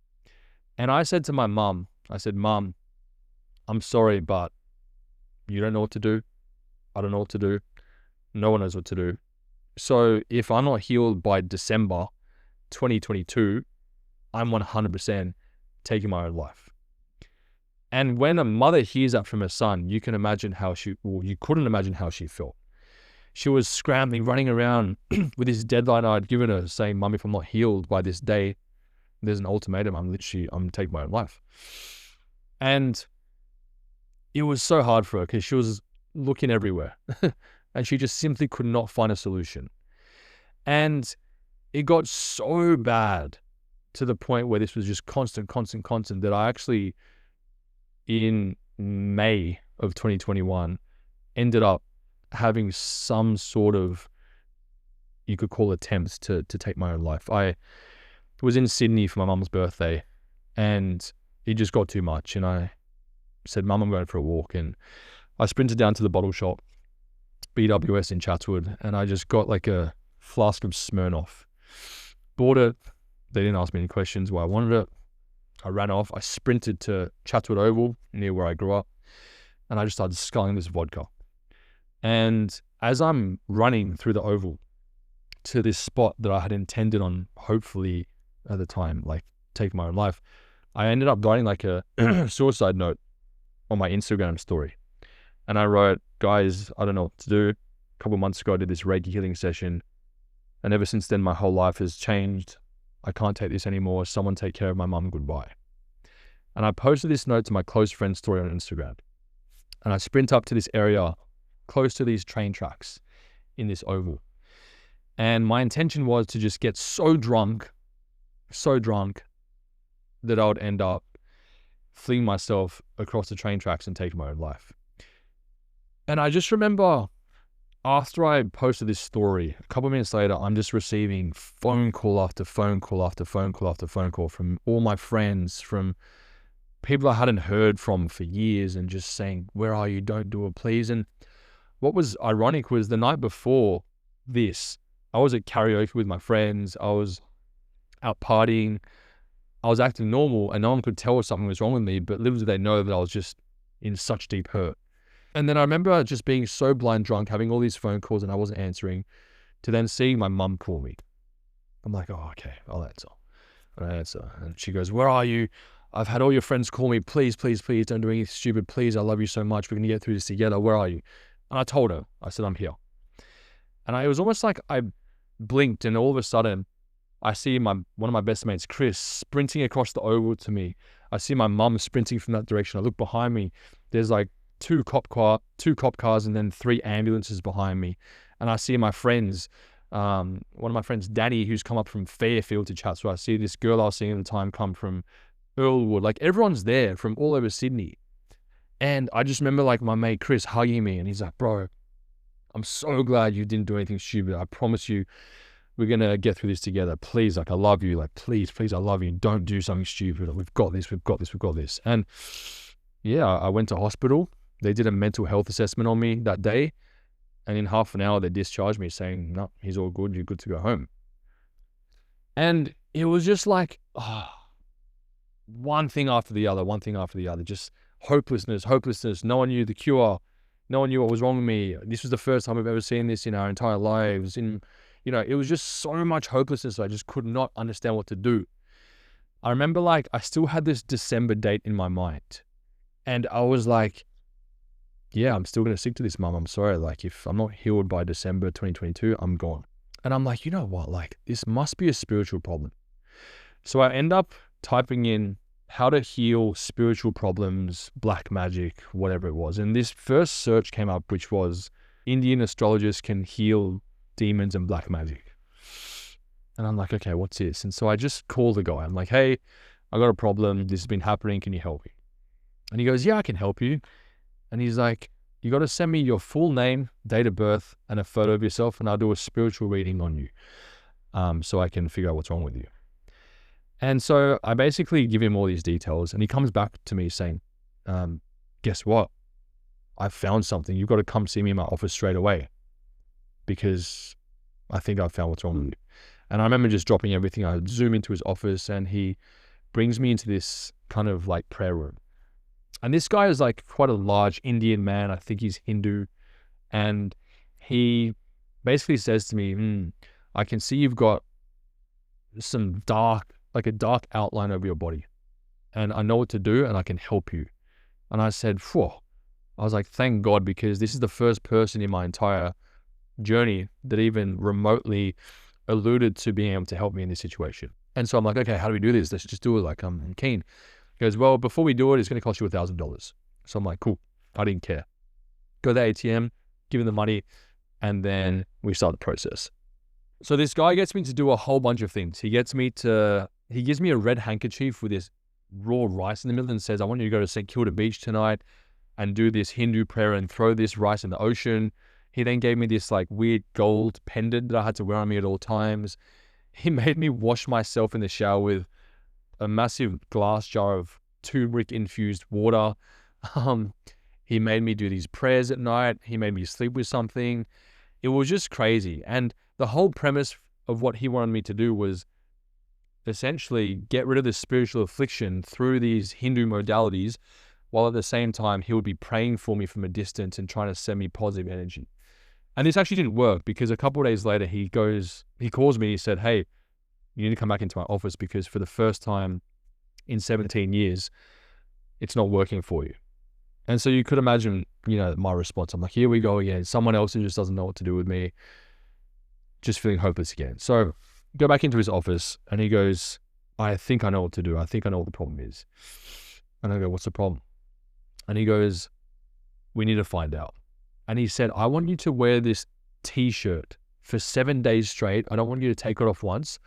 And I said to my mum, Mum, I'm sorry, but you don't know what to do. I don't know what to do. No one knows what to do. So if I'm not healed by December 2022, I'm 100% taking my own life. And when a mother hears that from her son, you couldn't imagine how she felt. She was scrambling, running around with this deadline I'd given her saying, Mum, if I'm not healed by this day, there's an ultimatum. I'm taking my own life. And it was so hard for her because she was looking everywhere and she just simply could not find a solution. And it got so bad to the point where this was just constant that I actually, in May of 2021, ended up having some sort of, you could call attempts to take my own life. I was in Sydney for my mum's birthday and it just got too much. And I said, Mum, I'm going for a walk. And I sprinted down to the bottle shop, BWS in Chatswood, and I just got like a flask of Smirnoff. Bought it. They didn't ask me any questions why I wanted it. I ran off. I sprinted to Chatswood Oval, near where I grew up, and I just started sculling this vodka. And as I'm running through the Oval to this spot that I had intended on, hopefully at the time, like take my own life, I ended up writing like a suicide note on my Instagram story. And I wrote, guys, I don't know what to do. A couple of months ago, I did this Reiki healing session. And ever since then, my whole life has changed. I can't take this anymore. Someone take care of my mum. Goodbye. And I posted this note to my close friend's story on Instagram. And I sprint up to this area close to these train tracks in this oval. And my intention was to just get so drunk so drunk that I would end up fleeing myself across the train tracks and taking my own life. And I just remember after I posted this story, a couple of minutes later, I'm just receiving phone call after phone call after phone call after phone call from all my friends, from people I hadn't heard from for years, and just saying, where are you? Don't do it, please. And what was ironic was the night before this, I was at karaoke with my friends. I was out partying. I was acting normal, and no one could tell if something was wrong with me, but little did they know that I was just in such deep hurt. And then I remember just being so blind drunk, having all these phone calls and I wasn't answering, to then seeing my mum call me. I'm like, oh, okay, I'll answer. And I answer. And she goes, where are you? I've had all your friends call me. Please, please, please don't do anything stupid. Please, I love you so much. We're going to get through this together. Where are you? And I told her. I said, I'm here. And it was almost like I blinked, and all of a sudden, I see one of my best mates, Chris, sprinting across the oval to me. I see my mum sprinting from that direction. I look behind me. There's like two cop cars and then 3 ambulances behind me. And I see my friends, one of my friends, Danny, who's come up from Fairfield to chat. So I see this girl I was seeing at the time come from Earlwood. Like, everyone's there from all over Sydney. And I just remember like my mate Chris hugging me, and he's like, bro, I'm so glad you didn't do anything stupid. I promise you, we're going to get through this together. Please, like, I love you. Like, please, I love you. Don't do something stupid. Like, we've got this. And yeah, I went to hospital. They did a mental health assessment on me that day. And in half an hour, they discharged me saying, no, he's all good. You're good to go home. And it was just like, one thing after the other, just hopelessness. No one knew the cure. No one knew what was wrong with me. This was the first time we've ever seen this in our entire lives. It was just so much hopelessness. I just could not understand what to do. I remember like I still had this December date in my mind. And I was like, yeah, I'm still going to stick to this, Mum. I'm sorry. Like, if I'm not healed by December 2022, I'm gone. And I'm like, you know what? Like, this must be a spiritual problem. So I end up typing in how to heal spiritual problems, black magic, whatever it was. And this first search came up, which was Indian astrologists can heal demons and black magic. And I'm like, okay, what's this? And so I just called the guy. I'm like, hey, I got a problem. This has been happening. Can you help me? And he goes, yeah, I can help you. And he's like, you got to send me your full name, date of birth, and a photo of yourself, and I'll do a spiritual reading on you, so I can figure out what's wrong with you. And so I basically give him all these details, and he comes back to me saying, guess what? I found something. You've got to come see me in my office straight away, because I think I found what's wrong with you. And I remember just dropping everything. I zoom into his office, and he brings me into this kind of like prayer room. And this guy is like quite a large Indian man. I think he's Hindu. And he basically says to me, I can see you've got some a dark outline over your body. And I know what to do, and I can help you. And I said, phew. I was like, thank God, because this is the first person in my entire journey that even remotely alluded to being able to help me in this situation. And so I'm like, okay, how do we do this? Let's just do it. Like, I'm keen. He goes, well, before we do it, it's going to cost you $1,000. So I'm like, cool. I didn't care. Go to the ATM, give him the money, and then we start the process. So this guy gets me to do a whole bunch of things. He gives me a red handkerchief with this raw rice in the middle and says, I want you to go to St. Kilda Beach tonight and do this Hindu prayer and throw this rice in the ocean. He then gave me this like weird gold pendant that I had to wear on me at all times. He made me wash myself in the shower with a massive glass jar of turmeric infused water. He made me do these prayers at night. He made me sleep with something. It was just crazy. And the whole premise of what he wanted me to do was essentially get rid of the spiritual affliction through these Hindu modalities, while at the same time he would be praying for me from a distance and trying to send me positive energy. And this actually didn't work, because a couple of days later he calls me, he said, hey, you need to come back into my office, because for the first time in 17 years, it's not working for you. And so you could imagine, my response. I'm like, here we go again. Someone else who just doesn't know what to do with me, just feeling hopeless again. So go back into his office, and he goes, I think I know what to do. I think I know what the problem is. And I go, what's the problem? And he goes, we need to find out. And he said, I want you to wear this t-shirt for 7 days straight. I don't want you to take it off once.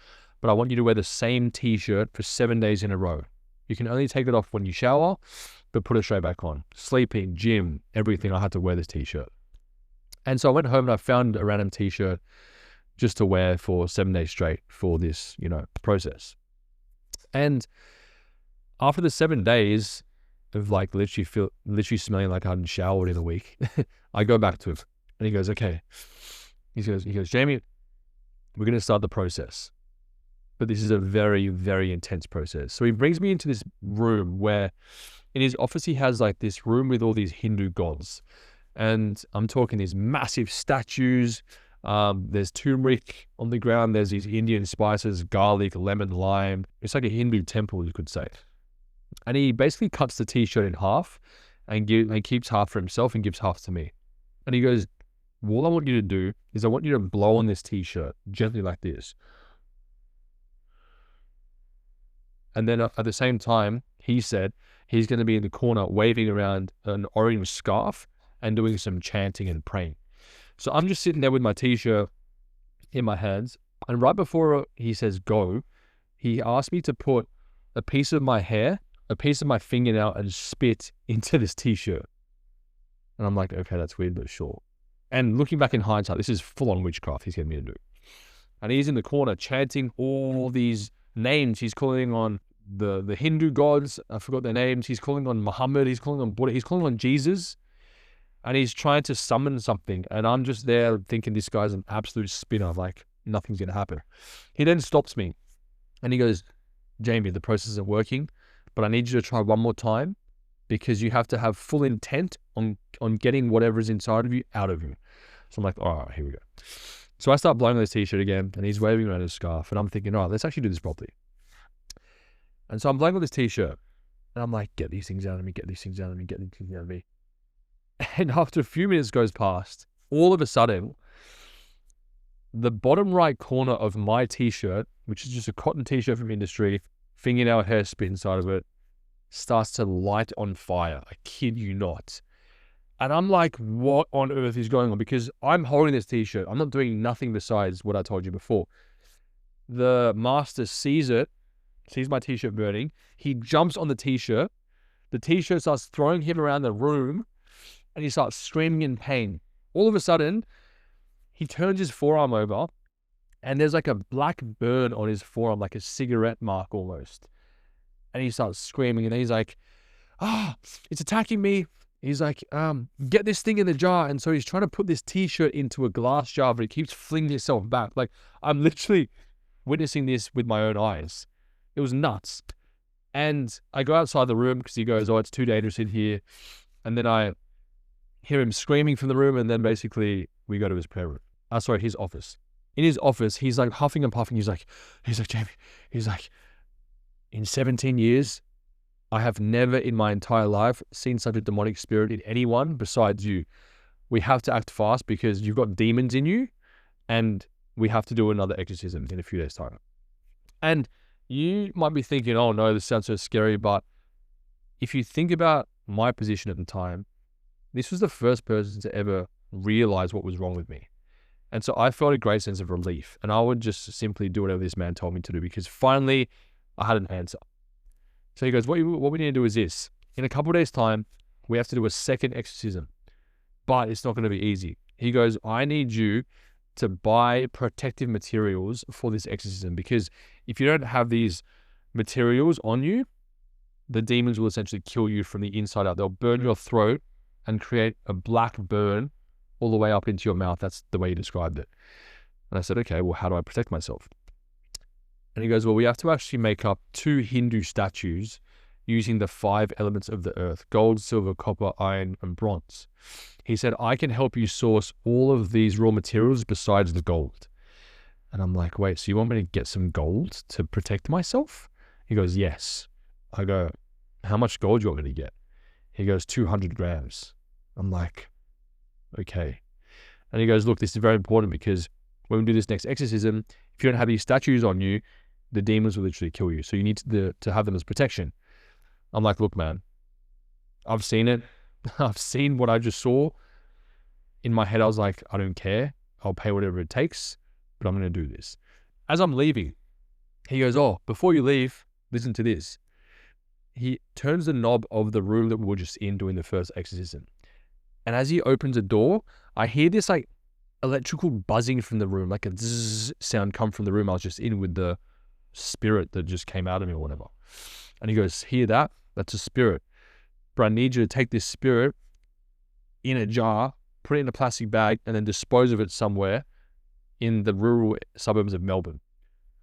but I want you to wear the same t-shirt for 7 days in a row. You can only take it off when you shower, but put it straight back on. Sleeping, gym, everything, I had to wear this t-shirt. And so I went home and I found a random t-shirt just to wear for 7 days straight for this, process. And after the 7 days of like literally smelling like I hadn't showered in a week, I go back to him and he goes, okay. He goes, Jamie, we're going to start the process. But this is a very, very intense process. So he brings me into this room where in his office, he has like this room with all these Hindu gods. And I'm talking these massive statues. There's turmeric on the ground. There's these Indian spices, garlic, lemon, lime. It's like a Hindu temple, you could say. And he basically cuts the t-shirt in half and keeps half for himself and gives half to me. And he goes, all I want you to do is I want you to blow on this t-shirt gently like this. And then at the same time, he said he's going to be in the corner waving around an orange scarf and doing some chanting and praying. So I'm just sitting there with my t-shirt in my hands. And right before he says go, he asked me to put a piece of my hair, a piece of my fingernail, and spit into this t-shirt. And I'm like, okay, that's weird, but sure. And looking back in hindsight, this is full-on witchcraft he's getting me to do. And he's in the corner chanting all these names. He's calling on the Hindu gods. I forgot their names. He's calling on Muhammad. He's calling on Buddha. He's calling on Jesus. And he's trying to summon something. And I'm just there thinking this guy's an absolute spinner. Like nothing's going to happen. He then stops me and he goes, Jamie, the process isn't working, but I need you to try one more time because you have to have full intent on getting whatever's inside of you out of you. So I'm like, all right, here we go. So I start blowing on this t-shirt again and he's waving around his scarf and I'm thinking, all right, let's actually do this properly. And so I'm blowing on this t-shirt and I'm like, get these things out of me, get these things out of me, get these things out of me. And after a few minutes goes past, all of a sudden, the bottom right corner of my t-shirt, which is just a cotton t-shirt from industry, fingernail hair spit inside of it, starts to light on fire. I kid you not. And I'm like, what on earth is going on? Because I'm holding this t-shirt. I'm not doing nothing besides what I told you before. The master sees it, sees my t-shirt burning. He jumps on the t-shirt. The t-shirt starts throwing him around the room and he starts screaming in pain. All of a sudden, he turns his forearm over and there's like a black burn on his forearm, like a cigarette mark almost. And he starts screaming and he's like, it's attacking me. He's like, get this thing in the jar. And so he's trying to put this t-shirt into a glass jar, but he keeps flinging himself back. Like I'm literally witnessing this with my own eyes. It was nuts. And I go outside the room because he goes, it's too dangerous in here. And then I hear him screaming from the room. And then basically we go to his prayer room. His office. In his office, he's like huffing and puffing. He's like, Jamie, he's like, in 17 years, I have never in my entire life seen such a demonic spirit in anyone besides you. We have to act fast because you've got demons in you and we have to do another exorcism in a few days' time. And you might be thinking, oh no, this sounds so scary. But if you think about my position at the time, this was the first person to ever realize what was wrong with me. And so I felt a great sense of relief and I would just simply do whatever this man told me to do because finally I had an answer. So he goes, what we need to do is this. In a couple of days' time, we have to do a second exorcism, but it's not going to be easy. He goes, I need you to buy protective materials for this exorcism because if you don't have these materials on you, the demons will essentially kill you from the inside out. They'll burn your throat and create a black burn all the way up into your mouth. That's the way he described it. And I said, okay, well, how do I protect myself? And he goes, well, we have to actually make up 2 Hindu statues using the 5 elements of the earth: gold, silver, copper, iron, and bronze. He said, I can help you source all of these raw materials besides the gold. And I'm like, wait, so you want me to get some gold to protect myself? He goes, yes. I go, how much gold do you want me to get? He goes, 200 grams. I'm like, okay. And he goes, look, this is very important because when we do this next exorcism, if you don't have these statues on you, the demons will literally kill you. So you need to have them as protection. I'm like, look, man, I've seen it. I've seen what I just saw. In my head, I was like, I don't care. I'll pay whatever it takes, but I'm going to do this. As I'm leaving, He goes, oh, before you leave, listen to this. He turns the knob of the room that we were just in doing the first exorcism. And as he opens a door, I hear this like electrical buzzing from the room, like a zzz sound come from the room I was just in with the spirit that just came out of me or whatever. And he goes, hear that? That's a spirit. But I need you to take this spirit in a jar, put it in a plastic bag, and then dispose of it somewhere in the rural suburbs of Melbourne.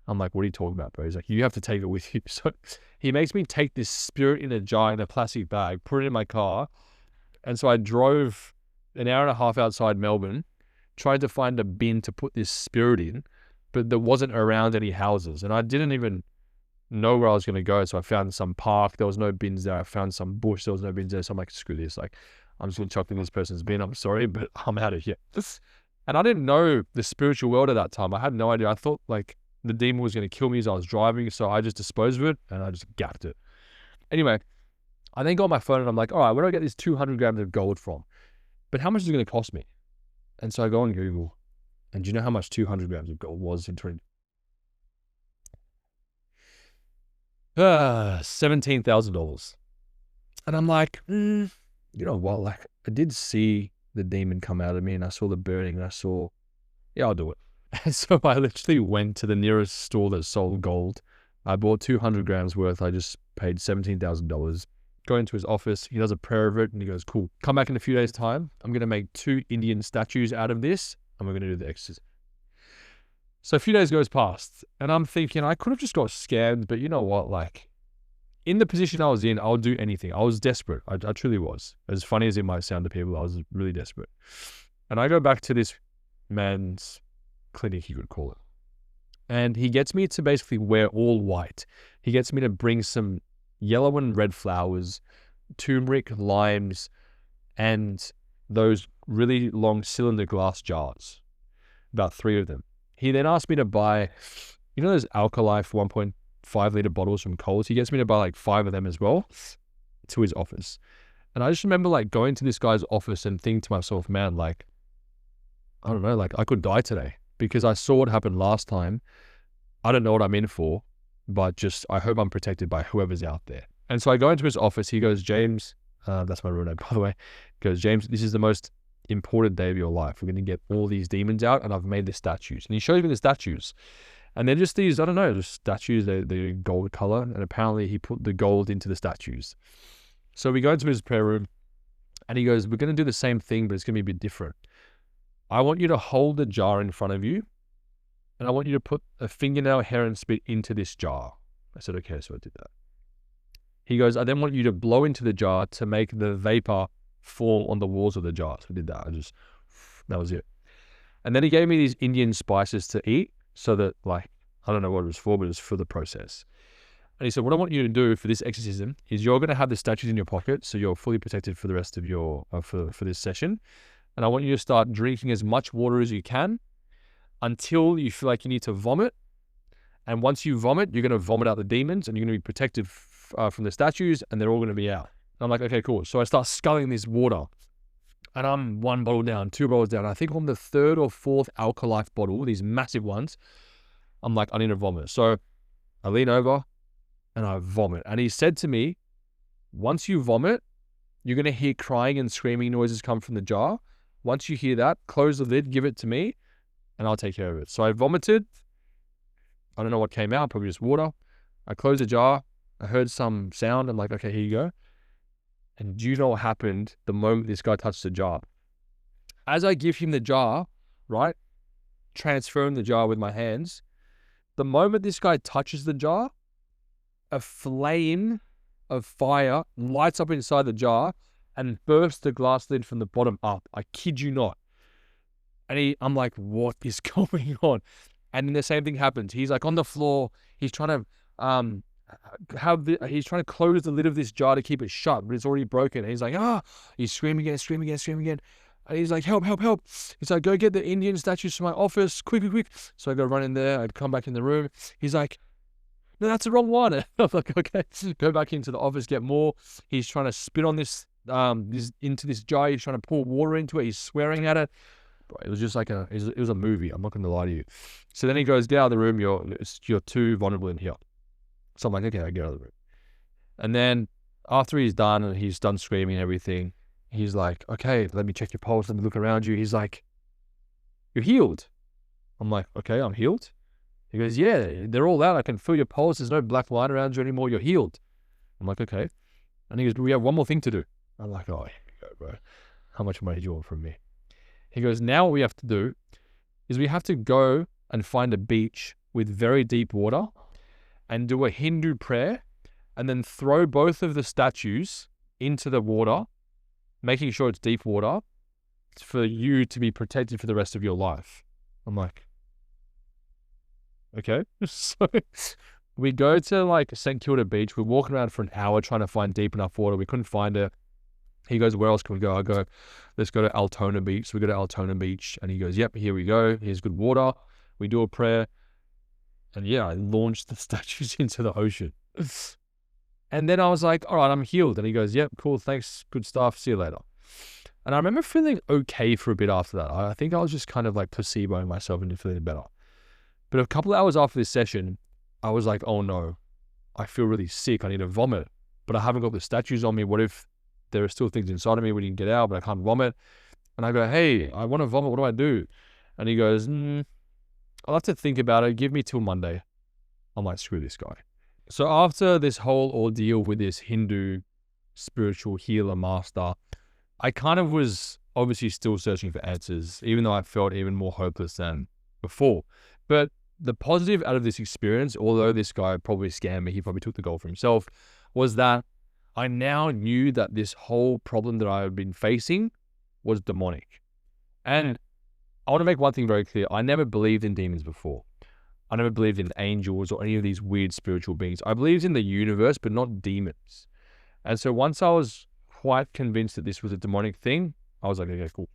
I'm like, what are you talking about, bro? He's like, you have to take it with you. So he makes me take this spirit in a jar in a plastic bag, put it in my car. And so I drove an hour and a half outside Melbourne, tried to find a bin to put this spirit in, but there wasn't around any houses. And I didn't even know where I was going to go. So I found some park. There was no bins there. I found some bush. There was no bins there. So I'm like, screw this. Like, I'm just going to chuck in this person's bin. I'm sorry, but I'm out of here. And I didn't know the spiritual world at that time. I had no idea. I thought like the demon was going to kill me as I was driving. So I just disposed of it and I just gapped it. Anyway, I then got my phone and I'm like, all right, where do I get these 200 grams of gold from? But how much is it going to cost me? And so I go on Google. And do you know how much 200 grams of gold was in $17,000. And I'm like, you know what? Like, I did see the demon come out of me and I saw the burning and I saw, yeah, I'll do it. And so I literally went to the nearest store that sold gold. I bought 200 grams worth. I just paid $17,000. Go into his office. He does a prayer of it and he goes, cool. Come back in a few days' time. I'm going to make 2 Indian statues out of this and we're going to do the exorcism. So a few days goes past and I'm thinking I could have just got scammed, but you know what? Like, in the position I was in, I would do anything. I was desperate. I truly was. As funny as it might sound to people, I was really desperate. And I go back to this man's clinic, you could call it. And he gets me to basically wear all white. He gets me to bring some yellow and red flowers, turmeric, limes, and those really long cylinder glass jars. About 3 of them. He then asked me to buy, you know those Alkalife 1.5 litre bottles from Coles? He gets me to buy like 5 of them as well to his office. And I just remember like going to this guy's office and thinking to myself, man, like, I don't know, like I could die today because I saw what happened last time. I don't know what I'm in for, but just, I hope I'm protected by whoever's out there. And so I go into his office. He goes, James, that's my real name, by the way. He goes, James, this is the most important day of your life. We're going to get all these demons out and I've made the statues. And he shows me the statues. And they're just these, I don't know, just statues, they're gold color. And apparently he put the gold into the statues. So we go into his prayer room and he goes, we're going to do the same thing, but it's going to be a bit different. I want you to hold the jar in front of you and I want you to put a fingernail, hair and spit into this jar. I said, okay, so I did that. He goes, I then want you to blow into the jar to make the vapor fall on the walls of the jar. So I did that. That was it. And then he gave me these Indian spices to eat so that, like, I don't know what it was for, but it was for the process. And he said, what I want you to do for this exorcism is you're going to have the statues in your pocket so you're fully protected for the rest of your, for this session. And I want you to start drinking as much water as you can until you feel like you need to vomit. And once you vomit, you're going to vomit out the demons and you're going to be protected from the statues and they're all going to be out. And I'm like, okay, cool. So I start sculling this water and I'm 1 bottle down, 2 bottles down. I think on the 3rd or 4th Alkalife bottle, these massive ones, I'm like, I need to vomit. So I lean over and I vomit. And he said to me, once you vomit, you're going to hear crying and screaming noises come from the jar. Once you hear that, close the lid, give it to me, and I'll take care of it. So I vomited. I don't know what came out, probably just water. I closed the jar. I heard some sound. I'm like, okay, here you go. And do you know what happened the moment this guy touched the jar? As I give him the jar, right, transferring the jar with my hands, the moment this guy touches the jar, a flame of fire lights up inside the jar and bursts the glass lid from the bottom up. I kid you not. And I'm like, what is going on? And then the same thing happens. He's like on the floor. He's trying to he's trying to close the lid of this jar to keep it shut, but it's already broken. And he's like, he's screaming again, screaming again, screaming again. And he's like, help, help, help. He's like, go get the Indian statues from my office, quick, quick, quick. So I go run in there. I'd come back in the room. He's like, no, that's the wrong one. I'm like, okay, go back into the office, get more. He's trying to spit on this into this jar. He's trying to pour water into it. He's swearing at it. bro. It was just like it was a movie. I'm not going to lie to you. So then he goes, get out of the room. You're too vulnerable in here. So I'm like, okay, I get out of the room. And then after he's done and he's done screaming and everything, he's like, okay, let me check your pulse. Let me look around you. He's like, you're healed. I'm like, okay, I'm healed. He goes, yeah, they're all out. I can feel your pulse. There's no black line around you anymore. You're healed. I'm like, okay. And he goes, we have one more thing to do. I'm like, oh, here we go, bro. How much money do you want from me? He goes, now what we have to do is we have to go and find a beach with very deep water and do a Hindu prayer and then throw both of the statues into the water, making sure it's deep water for you to be protected for the rest of your life. I'm like, okay. So we go to like St. Kilda Beach. We're walking around for an hour trying to find deep enough water. We couldn't find it. He goes, where else can we go? I go, let's go to Altona Beach. So we go to Altona Beach and he goes, yep, here we go. Here's good water. We do a prayer. And yeah, I launched the statues into the ocean. And then I was like, all right, I'm healed. And he goes, yep, cool. Thanks. Good stuff. See you later. And I remember feeling okay for a bit after that. I think I was just kind of like placeboing myself into feeling better. But a couple of hours after this session, I was like, oh no, I feel really sick. I need to vomit, but I haven't got the statues on me. What if there are still things inside of me we didn't get out, but I can't vomit? And I go, hey, I want to vomit. What do I do? And he goes, I'll have to think about it. Give me till Monday. I'm like, screw this guy. So after this whole ordeal with this Hindu spiritual healer master, I kind of was obviously still searching for answers, even though I felt even more hopeless than before. But the positive out of this experience, although this guy probably scammed me, he probably took the gold for himself, was that I now knew that this whole problem that I had been facing was demonic. And I want to make one thing very clear. I never believed in demons before. I never believed in angels or any of these weird spiritual beings. I believed in the universe, but not demons. And so once I was quite convinced that this was a demonic thing, I was like, okay, cool.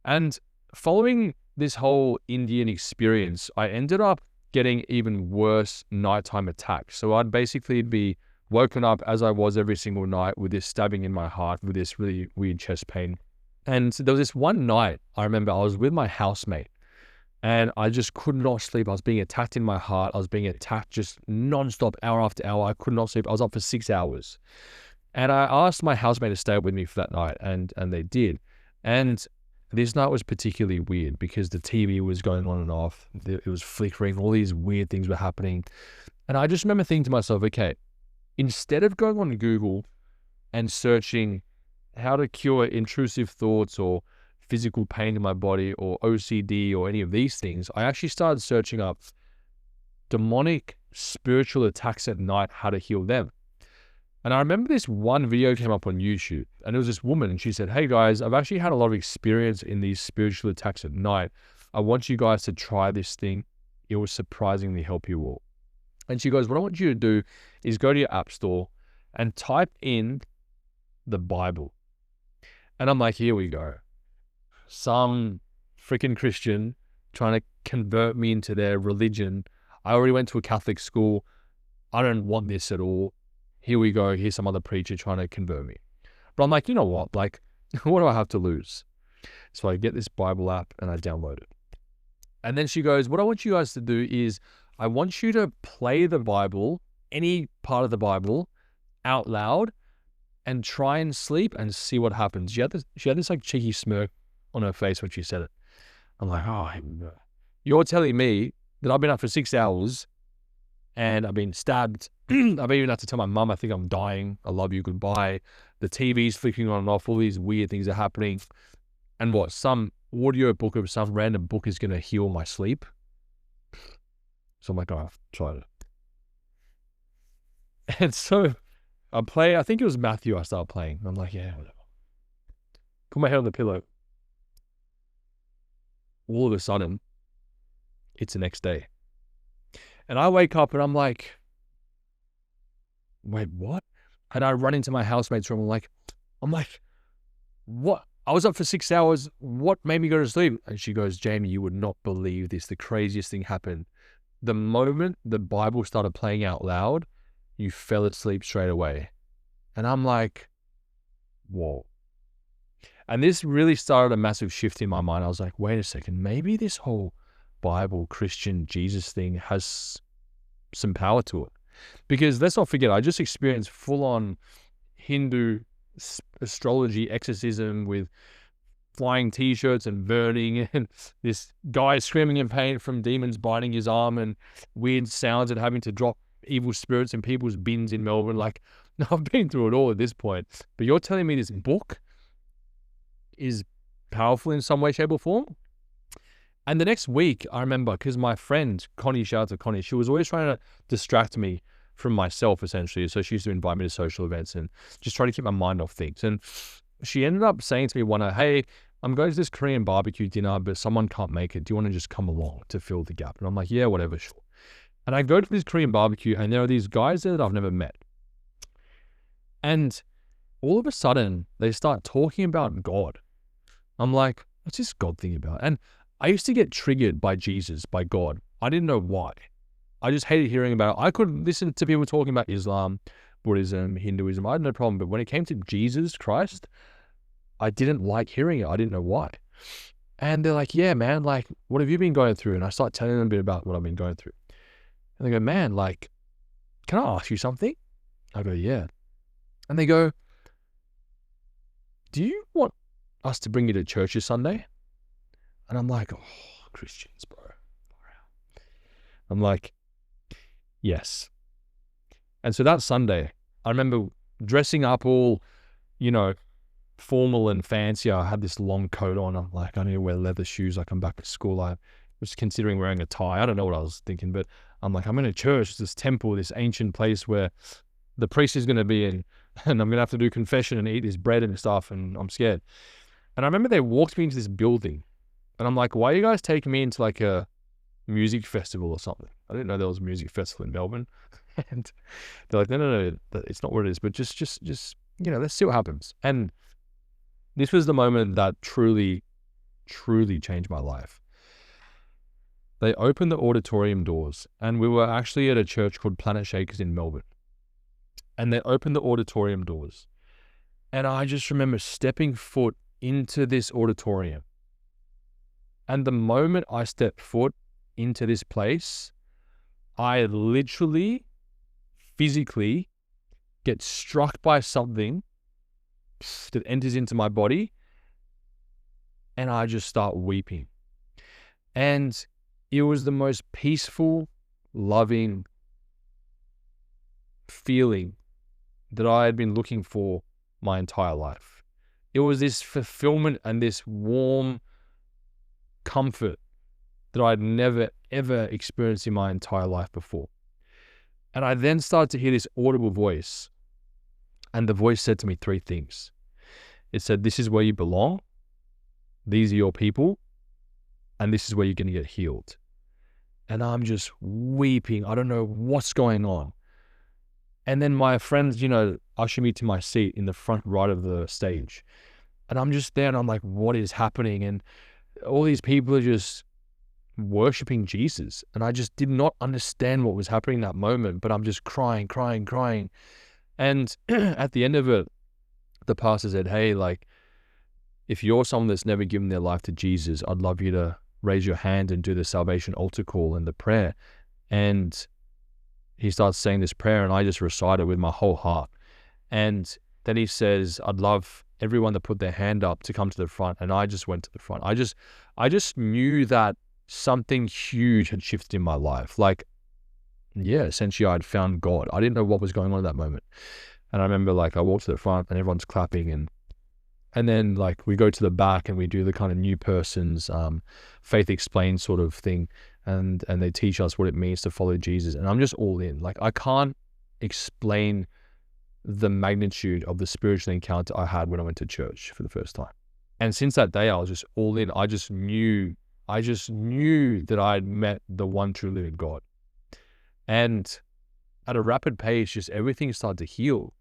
And following this whole Indian experience, I ended up getting even worse nighttime attacks. So I'd basically be woken up as I was every single night with this stabbing in my heart, with this really weird chest pain. And there was this one night, I remember I was with my housemate and I just could not sleep. I was being attacked in my heart. I was being attacked just nonstop, hour after hour. I could not sleep. I was up for 6 hours. And I asked my housemate to stay with me for that night, and they did. And this night was particularly weird because the TV was going on and off. It was flickering. All these weird things were happening. And I just remember thinking to myself, okay, instead of going on Google and searching how to cure intrusive thoughts or physical pain in my body or OCD or any of these things, I actually started searching up demonic spiritual attacks at night, how to heal them. And I remember this one video came up on YouTube and it was this woman and she said, hey guys, I've actually had a lot of experience in these spiritual attacks at night. I want you guys to try this thing. It will surprisingly help you all. And she goes, what I want you to do is go to your app store and type in the Bible. And I'm like, here we go. Some freaking Christian trying to convert me into their religion. I already went to a Catholic school. I don't want this at all. Here we go. Here's some other preacher trying to convert me. But I'm like, you know what? Like, what do I have to lose? So I get this Bible app and I download it. And then she goes, what I want you guys to do is I want you to play the Bible, any part of the Bible, out loud and try and sleep and see what happens. She had this like cheeky smirk on her face when she said it. I'm like, oh, you're telling me that I've been up for 6 hours and I've been stabbed. I've even had to tell my mum, I think I'm dying. I love you. Goodbye. The TV's flicking on and off. All these weird things are happening. And what? Some audio book of some random book is going to heal my sleep. So I'm like, oh, I've tried it. And so I play, I think it was Matthew I started playing. I'm like, yeah, whatever. Put my head on the pillow. All of a sudden, it's the next day. And I wake up and I'm like, wait, what? And I run into my housemate's room. I'm like, what? I was up for 6 hours. What made me go to sleep? And she goes, Jamie, you would not believe this. The craziest thing happened. The moment the Bible started playing out loud, you fell asleep straight away. And I'm like, whoa. And this really started a massive shift in my mind. I was like, wait a second, maybe this whole Bible, Christian, Jesus thing has some power to it. Because let's not forget, I just experienced full-on Hindu astrology exorcism with flying t-shirts and burning, and this guy screaming in pain from demons biting his arm, and weird sounds and having to drop evil spirits in people's bins in Melbourne. Like, I've been through it all at this point. But you're telling me this book is powerful in some way, shape, or form? And the next week, I remember, because my friend, Connie, shout out to Connie, she was always trying to distract me from myself, essentially. So she used to invite me to social events and just try to keep my mind off things. And she ended up saying to me one night, hey, I'm going to this Korean barbecue dinner, but someone can't make it. Do you want to just come along to fill the gap? And I'm like, yeah, whatever, sure. And I go to this Korean barbecue, and there are these guys there that I've never met. And all of a sudden, they start talking about God. I'm like, what's this God thing about? And I used to get triggered by Jesus, by God. I didn't know why. I just hated hearing about it. I could listen to people talking about Islam, Buddhism, Hinduism. I had no problem. But when it came to Jesus Christ, I didn't like hearing it. I didn't know why. And they're like, yeah, man, like, what have you been going through? And I start telling them a bit about what I've been going through. And they go, man, like, can I ask you something? I go, yeah. And they go, do you want us to bring you to church this Sunday? And I'm like, oh, Christians, bro. I'm like, yes. And so that Sunday, I remember dressing up all, formal and fancy. I had this long coat on. I'm like, I need to wear leather shoes. I come back to school. I was considering wearing a tie. I don't know what I was thinking, but I'm like, I'm in a church, this temple, this ancient place where the priest is going to be in, and I'm going to have to do confession and eat this bread and stuff, and I'm scared. And I remember they walked me into this building, and I'm like, why are you guys taking me into like a music festival or something? I didn't know there was a music festival in Melbourne. And they're like, no, it's not what it is, but just, let's see what happens. And this was the moment that truly, truly changed my life. They opened the auditorium doors, and we were actually at a church called Planet Shakers in Melbourne. And they opened the auditorium doors. And I just remember stepping foot into this auditorium. And the moment I stepped foot into this place, I literally, physically get struck by something that enters into my body, and I just start weeping. And it was the most peaceful, loving feeling that I had been looking for my entire life. It was this fulfillment and this warm comfort that I'd never, ever experienced in my entire life before. And I then started to hear this audible voice. And the voice said to me 3 things. It said, this is where you belong. These are your people. And this is where you're going to get healed. And I'm just weeping. I don't know what's going on. And then my friends, usher me to my seat in the front right of the stage. And I'm just there and I'm like, what is happening? And all these people are just worshiping Jesus. And I just did not understand what was happening in that moment, but I'm just crying. And at the end of it, the pastor said, hey, like, if you're someone that's never given their life to Jesus, I'd love you to raise your hand and do the salvation altar call and the prayer. And he starts saying this prayer, and I just recite it with my whole heart. And then he says, I'd love everyone to put their hand up to come to the front. And I just went to the front. I just knew that something huge had shifted in my life. Like, yeah, essentially I'd found God. I didn't know what was going on at that moment. And I remember, like, I walked to the front and everyone's clapping, and then, like, we go to the back and we do the kind of new person's faith explained sort of thing. And they teach us what it means to follow Jesus. And I'm just all in. Like, I can't explain the magnitude of the spiritual encounter I had when I went to church for the first time. And since that day, I was just all in. I just knew that I had met the one true living God. And at a rapid pace, just everything started to heal.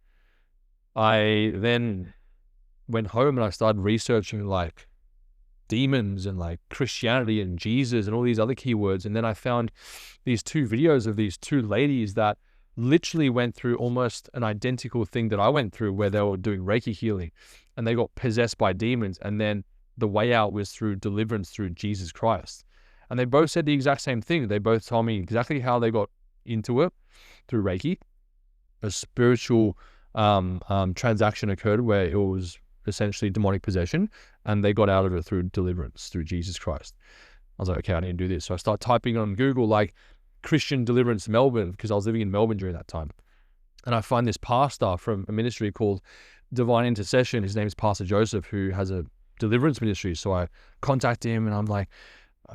I then went home and I started researching, like, demons and, like, Christianity and Jesus and all these other keywords. And then I found these 2 videos of these 2 ladies that literally went through almost an identical thing that I went through, where they were doing Reiki healing and they got possessed by demons. And then the way out was through deliverance through Jesus Christ. And they both said the exact same thing. They both told me exactly how they got into it through Reiki. A spiritual transaction occurred where it was essentially demonic possession, and they got out of it through deliverance through Jesus Christ. I was like, okay, I need to do this. So I start typing on Google, like, Christian Deliverance Melbourne, because I was living in Melbourne during that time. And I find this pastor from a ministry called Divine Intercession. His name is Pastor Joseph, who has a deliverance ministry. So I contact him and I'm like,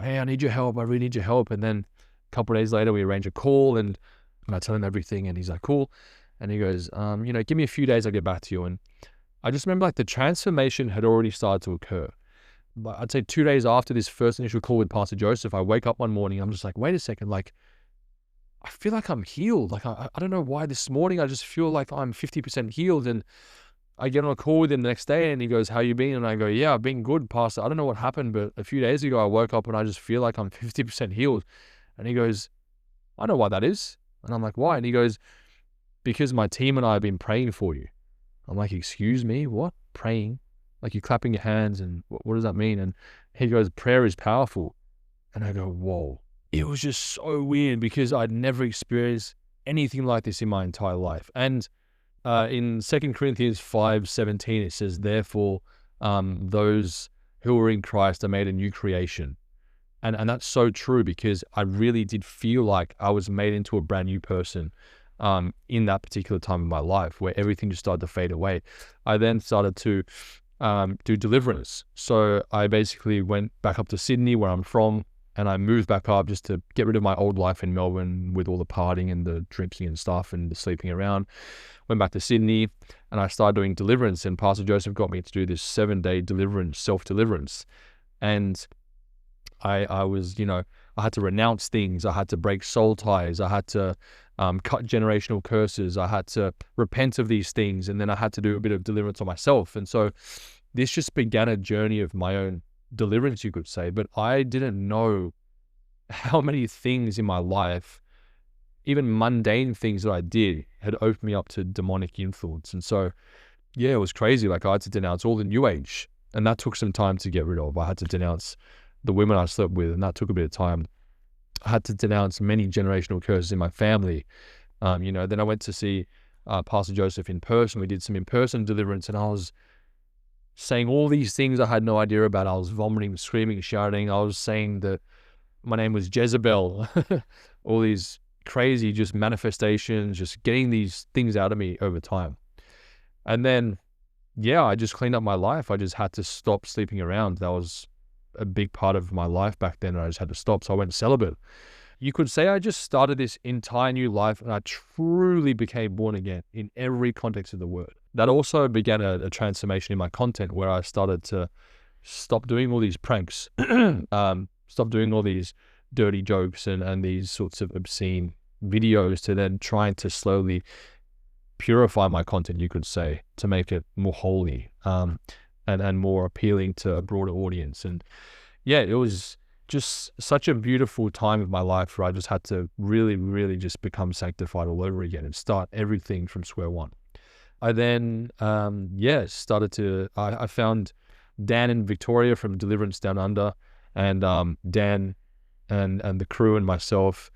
hey, I need your help. I really need your help. And then a couple of days later, we arrange a call and I tell him everything. And he's like, cool. And he goes, give me a few days, I'll get back to you. And I just remember, like, the transformation had already started to occur. But I'd say 2 days after this first initial call with Pastor Joseph, I wake up one morning, I'm just like, wait a second, like, I feel like I'm healed. Like, I don't know why this morning I just feel like I'm 50% healed. And I get on a call with him the next day and he goes, how you been? And I go, yeah, I've been good, Pastor. I don't know what happened, but a few days ago I woke up and I just feel like I'm 50% healed. And he goes, I know why that is. And I'm like, why? And he goes, because my team and I have been praying for you. I'm like, excuse me, what? Praying? Like, you're clapping your hands, and what does that mean? And he goes, prayer is powerful. And I go, whoa. It was just so weird because I'd never experienced anything like this in my entire life. And in 2 Corinthians 5:17, it says, therefore, those who are in Christ are made a new creation. And that's so true, because I really did feel like I was made into a brand new person in that particular time of my life, where everything just started to fade away. I then started to do deliverance. So I basically went back up to Sydney, where I'm from, and I moved back up just to get rid of my old life in Melbourne with all the partying and the drinking and stuff and the sleeping around. Went back to Sydney and I started doing deliverance, and Pastor Joseph got me to do this 7-day deliverance, self-deliverance. And I was, I had to renounce things. I had to break soul ties. I had to cut generational curses. I had to repent of these things. And then I had to do a bit of deliverance on myself. And so this just began a journey of my own deliverance, you could say. But I didn't know how many things in my life, even mundane things that I did, had opened me up to demonic influence. And so, yeah, it was crazy. Like, I had to denounce all the new age, and that took some time to get rid of. I had to denounce the women I slept with, and that took a bit of time. I had to denounce many generational curses in my family. Then I went to see Pastor Joseph in person. We did some in-person deliverance, and I was saying all these things I had no idea about. I was vomiting, screaming, shouting. I was saying that my name was Jezebel. All these crazy just manifestations, just getting these things out of me over time. And then, yeah, I just cleaned up my life. I just had to stop sleeping around. That was a big part of my life back then, and I just had to stop. So I went celibate. You could say I just started this entire new life, and I truly became born again in every context of the word. That also began a transformation in my content, where I started to stop doing all these pranks, stop doing all these dirty jokes and these sorts of obscene videos, to then trying to slowly purify my content, you could say, to make it more holy and more appealing to a broader audience. And yeah, it was just such a beautiful time of my life where I just had to really, really just become sanctified all over again and start everything from square one. I then, started to, I found Dan and Victoria from Deliverance Down Under, and Dan and the crew and myself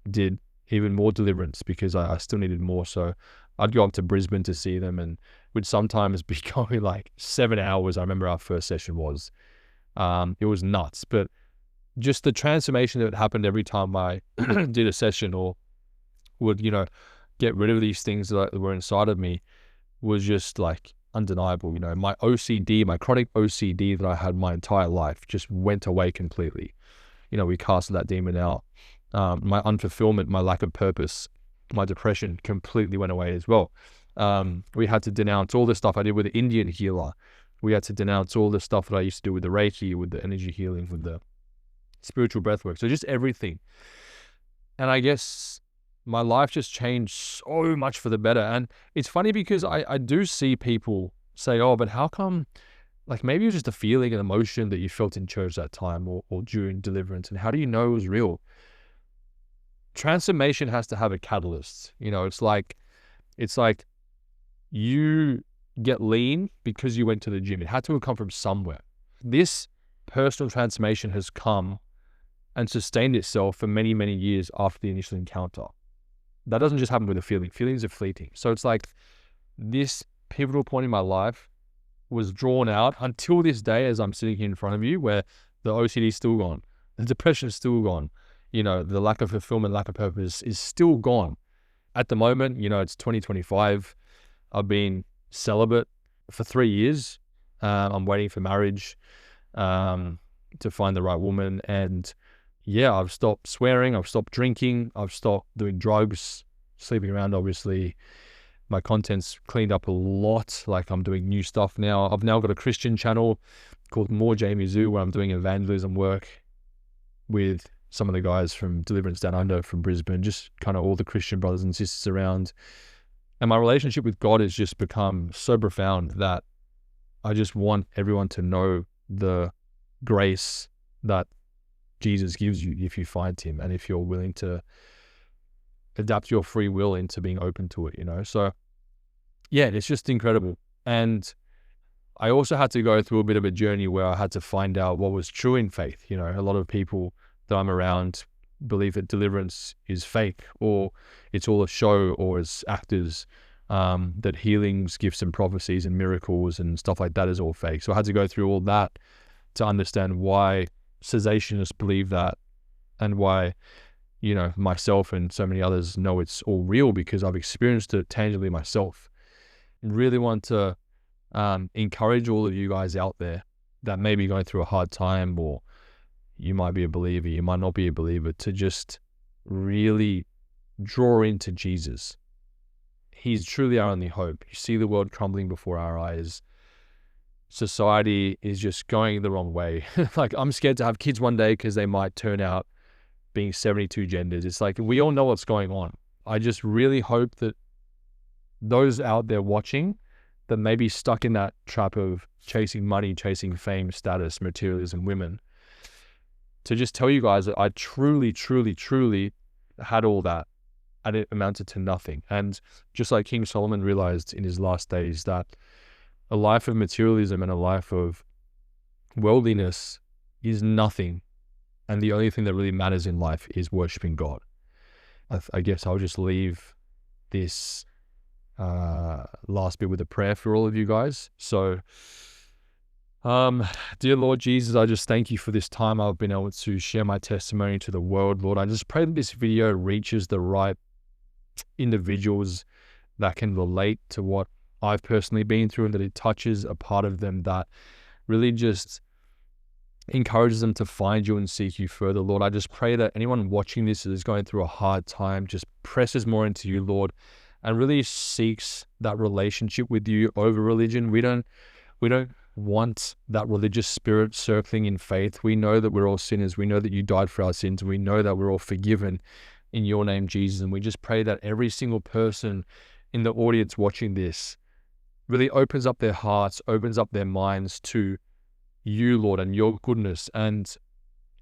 did even more deliverance because I still needed more. So I'd go up to Brisbane to see them, and would sometimes be going like 7 hours. I remember our first session was. It was nuts, but just the transformation that happened every time I did a session or would, get rid of these things that were inside of me was just like undeniable. My OCD, my chronic OCD that I had my entire life just went away completely. We casted that demon out. My unfulfillment, my lack of purpose, my depression completely went away as well. We had to denounce all the stuff I did with the Indian healer. We had to denounce all the stuff that I used to do with the Reiki, with the energy healing, with the spiritual breathwork. So just everything. And I guess my life just changed so much for the better. And it's funny because I do see people say, oh, but how come, like maybe it was just a feeling and emotion that you felt in church that time or during deliverance, and how do you know it was real? transformation has to have a catalyst. It's like you get lean because you went to the gym. It had to have come from somewhere. This personal transformation has come and sustained itself for many, many years after the initial encounter. That doesn't just happen with a feeling. Feelings are fleeting. So it's like this pivotal point in my life was drawn out until this day as I'm sitting here in front of you, where the OCD is still gone. The depression is still gone. The lack of fulfillment, lack of purpose is still gone. At the moment, it's 2025. I've been celibate for 3 years. I'm waiting for marriage to find the right woman. And yeah, I've stopped swearing. I've stopped drinking. I've stopped doing drugs, sleeping around, obviously. My content's cleaned up a lot. Like, I'm doing new stuff now. I've now got a Christian channel called More Jamie Zhu, where I'm doing evangelism work with some of the guys from Deliverance Down Under from Brisbane, just kind of all the Christian brothers and sisters around. And my relationship with God has just become so profound that I just want everyone to know the grace that Jesus gives you if you find him, and if you're willing to adapt your free will into being open to it, So yeah, it's just incredible. And I also had to go through a bit of a journey where I had to find out what was true in faith. A lot of people that I'm around believe that deliverance is fake, or it's all a show, or it's actors, that healings, gifts and prophecies and miracles and stuff like that is all fake. So I had to go through all that to understand why cessationists believe that, and why, myself and so many others know it's all real, because I've experienced it tangibly myself. Really want to encourage all of you guys out there that may be going through a hard time, or you might be a believer, you might not be a believer, to just really draw into Jesus. He's truly our only hope. You see the world crumbling before our eyes. Society is just going the wrong way. Like, I'm scared to have kids one day because they might turn out being 72 genders. It's like, we all know what's going on. I just really hope that those out there watching that may be stuck in that trap of chasing money, chasing fame, status, materialism, women, to just tell you guys that I truly, truly, truly had all that, and it amounted to nothing. And just like King Solomon realized in his last days, that a life of materialism and a life of worldliness is nothing. And the only thing that really matters in life is worshiping God. I guess I'll just leave this last bit with a prayer for all of you guys. So, dear Lord Jesus, I just thank you for this time I've been able to share my testimony to the world. Lord, I just pray that this video reaches the right individuals that can relate to what I've personally been through, and that it touches a part of them that really just encourages them to find you and seek you further. Lord, I just pray that anyone watching this that is going through a hard time just presses more into you, Lord, and really seeks that relationship with you over religion. We don't want that religious spirit circling in faith. We know that we're all sinners. We know that you died for our sins. We know that we're all forgiven in your name, Jesus. And we just pray that every single person in the audience watching this really opens up their hearts, opens up their minds to you, Lord, and your goodness, and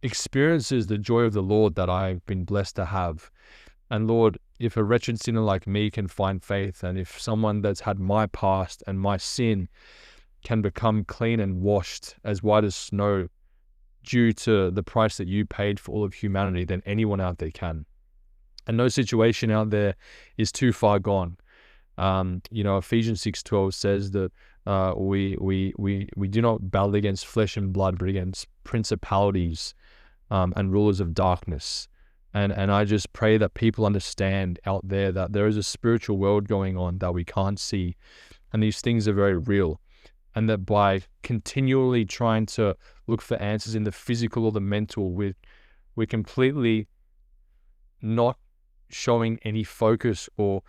experiences the joy of the Lord that I've been blessed to have. And Lord, if a wretched sinner like me can find faith, and if someone that's had my past and my sin can become clean and washed as white as snow due to the price that you paid for all of humanity, then anyone out there can. And no situation out there is too far gone. Ephesians 6:12 says that we do not battle against flesh and blood, but against principalities and rulers of darkness. And I just pray that people understand out there that there is a spiritual world going on that we can't see, and these things are very real. And that by continually trying to look for answers in the physical or the mental, we're completely not showing any focus or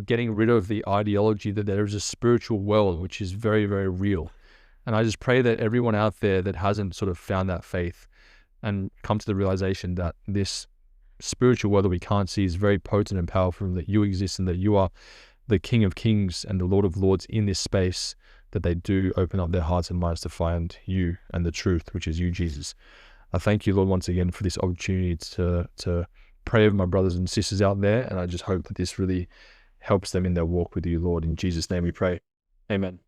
getting rid of the ideology that there is a spiritual world, which is very, very real. And I just pray that everyone out there that hasn't sort of found that faith and come to the realization that this spiritual world that we can't see is very potent and powerful, and that you exist, and that you are the King of Kings and the Lord of Lords in this space, that they do open up their hearts and minds to find you and the truth, which is you, Jesus. I thank you, Lord, once again for this opportunity to pray over my brothers and sisters out there, and I just hope that this really helps them in their walk with you, Lord. In Jesus' name we pray. Amen.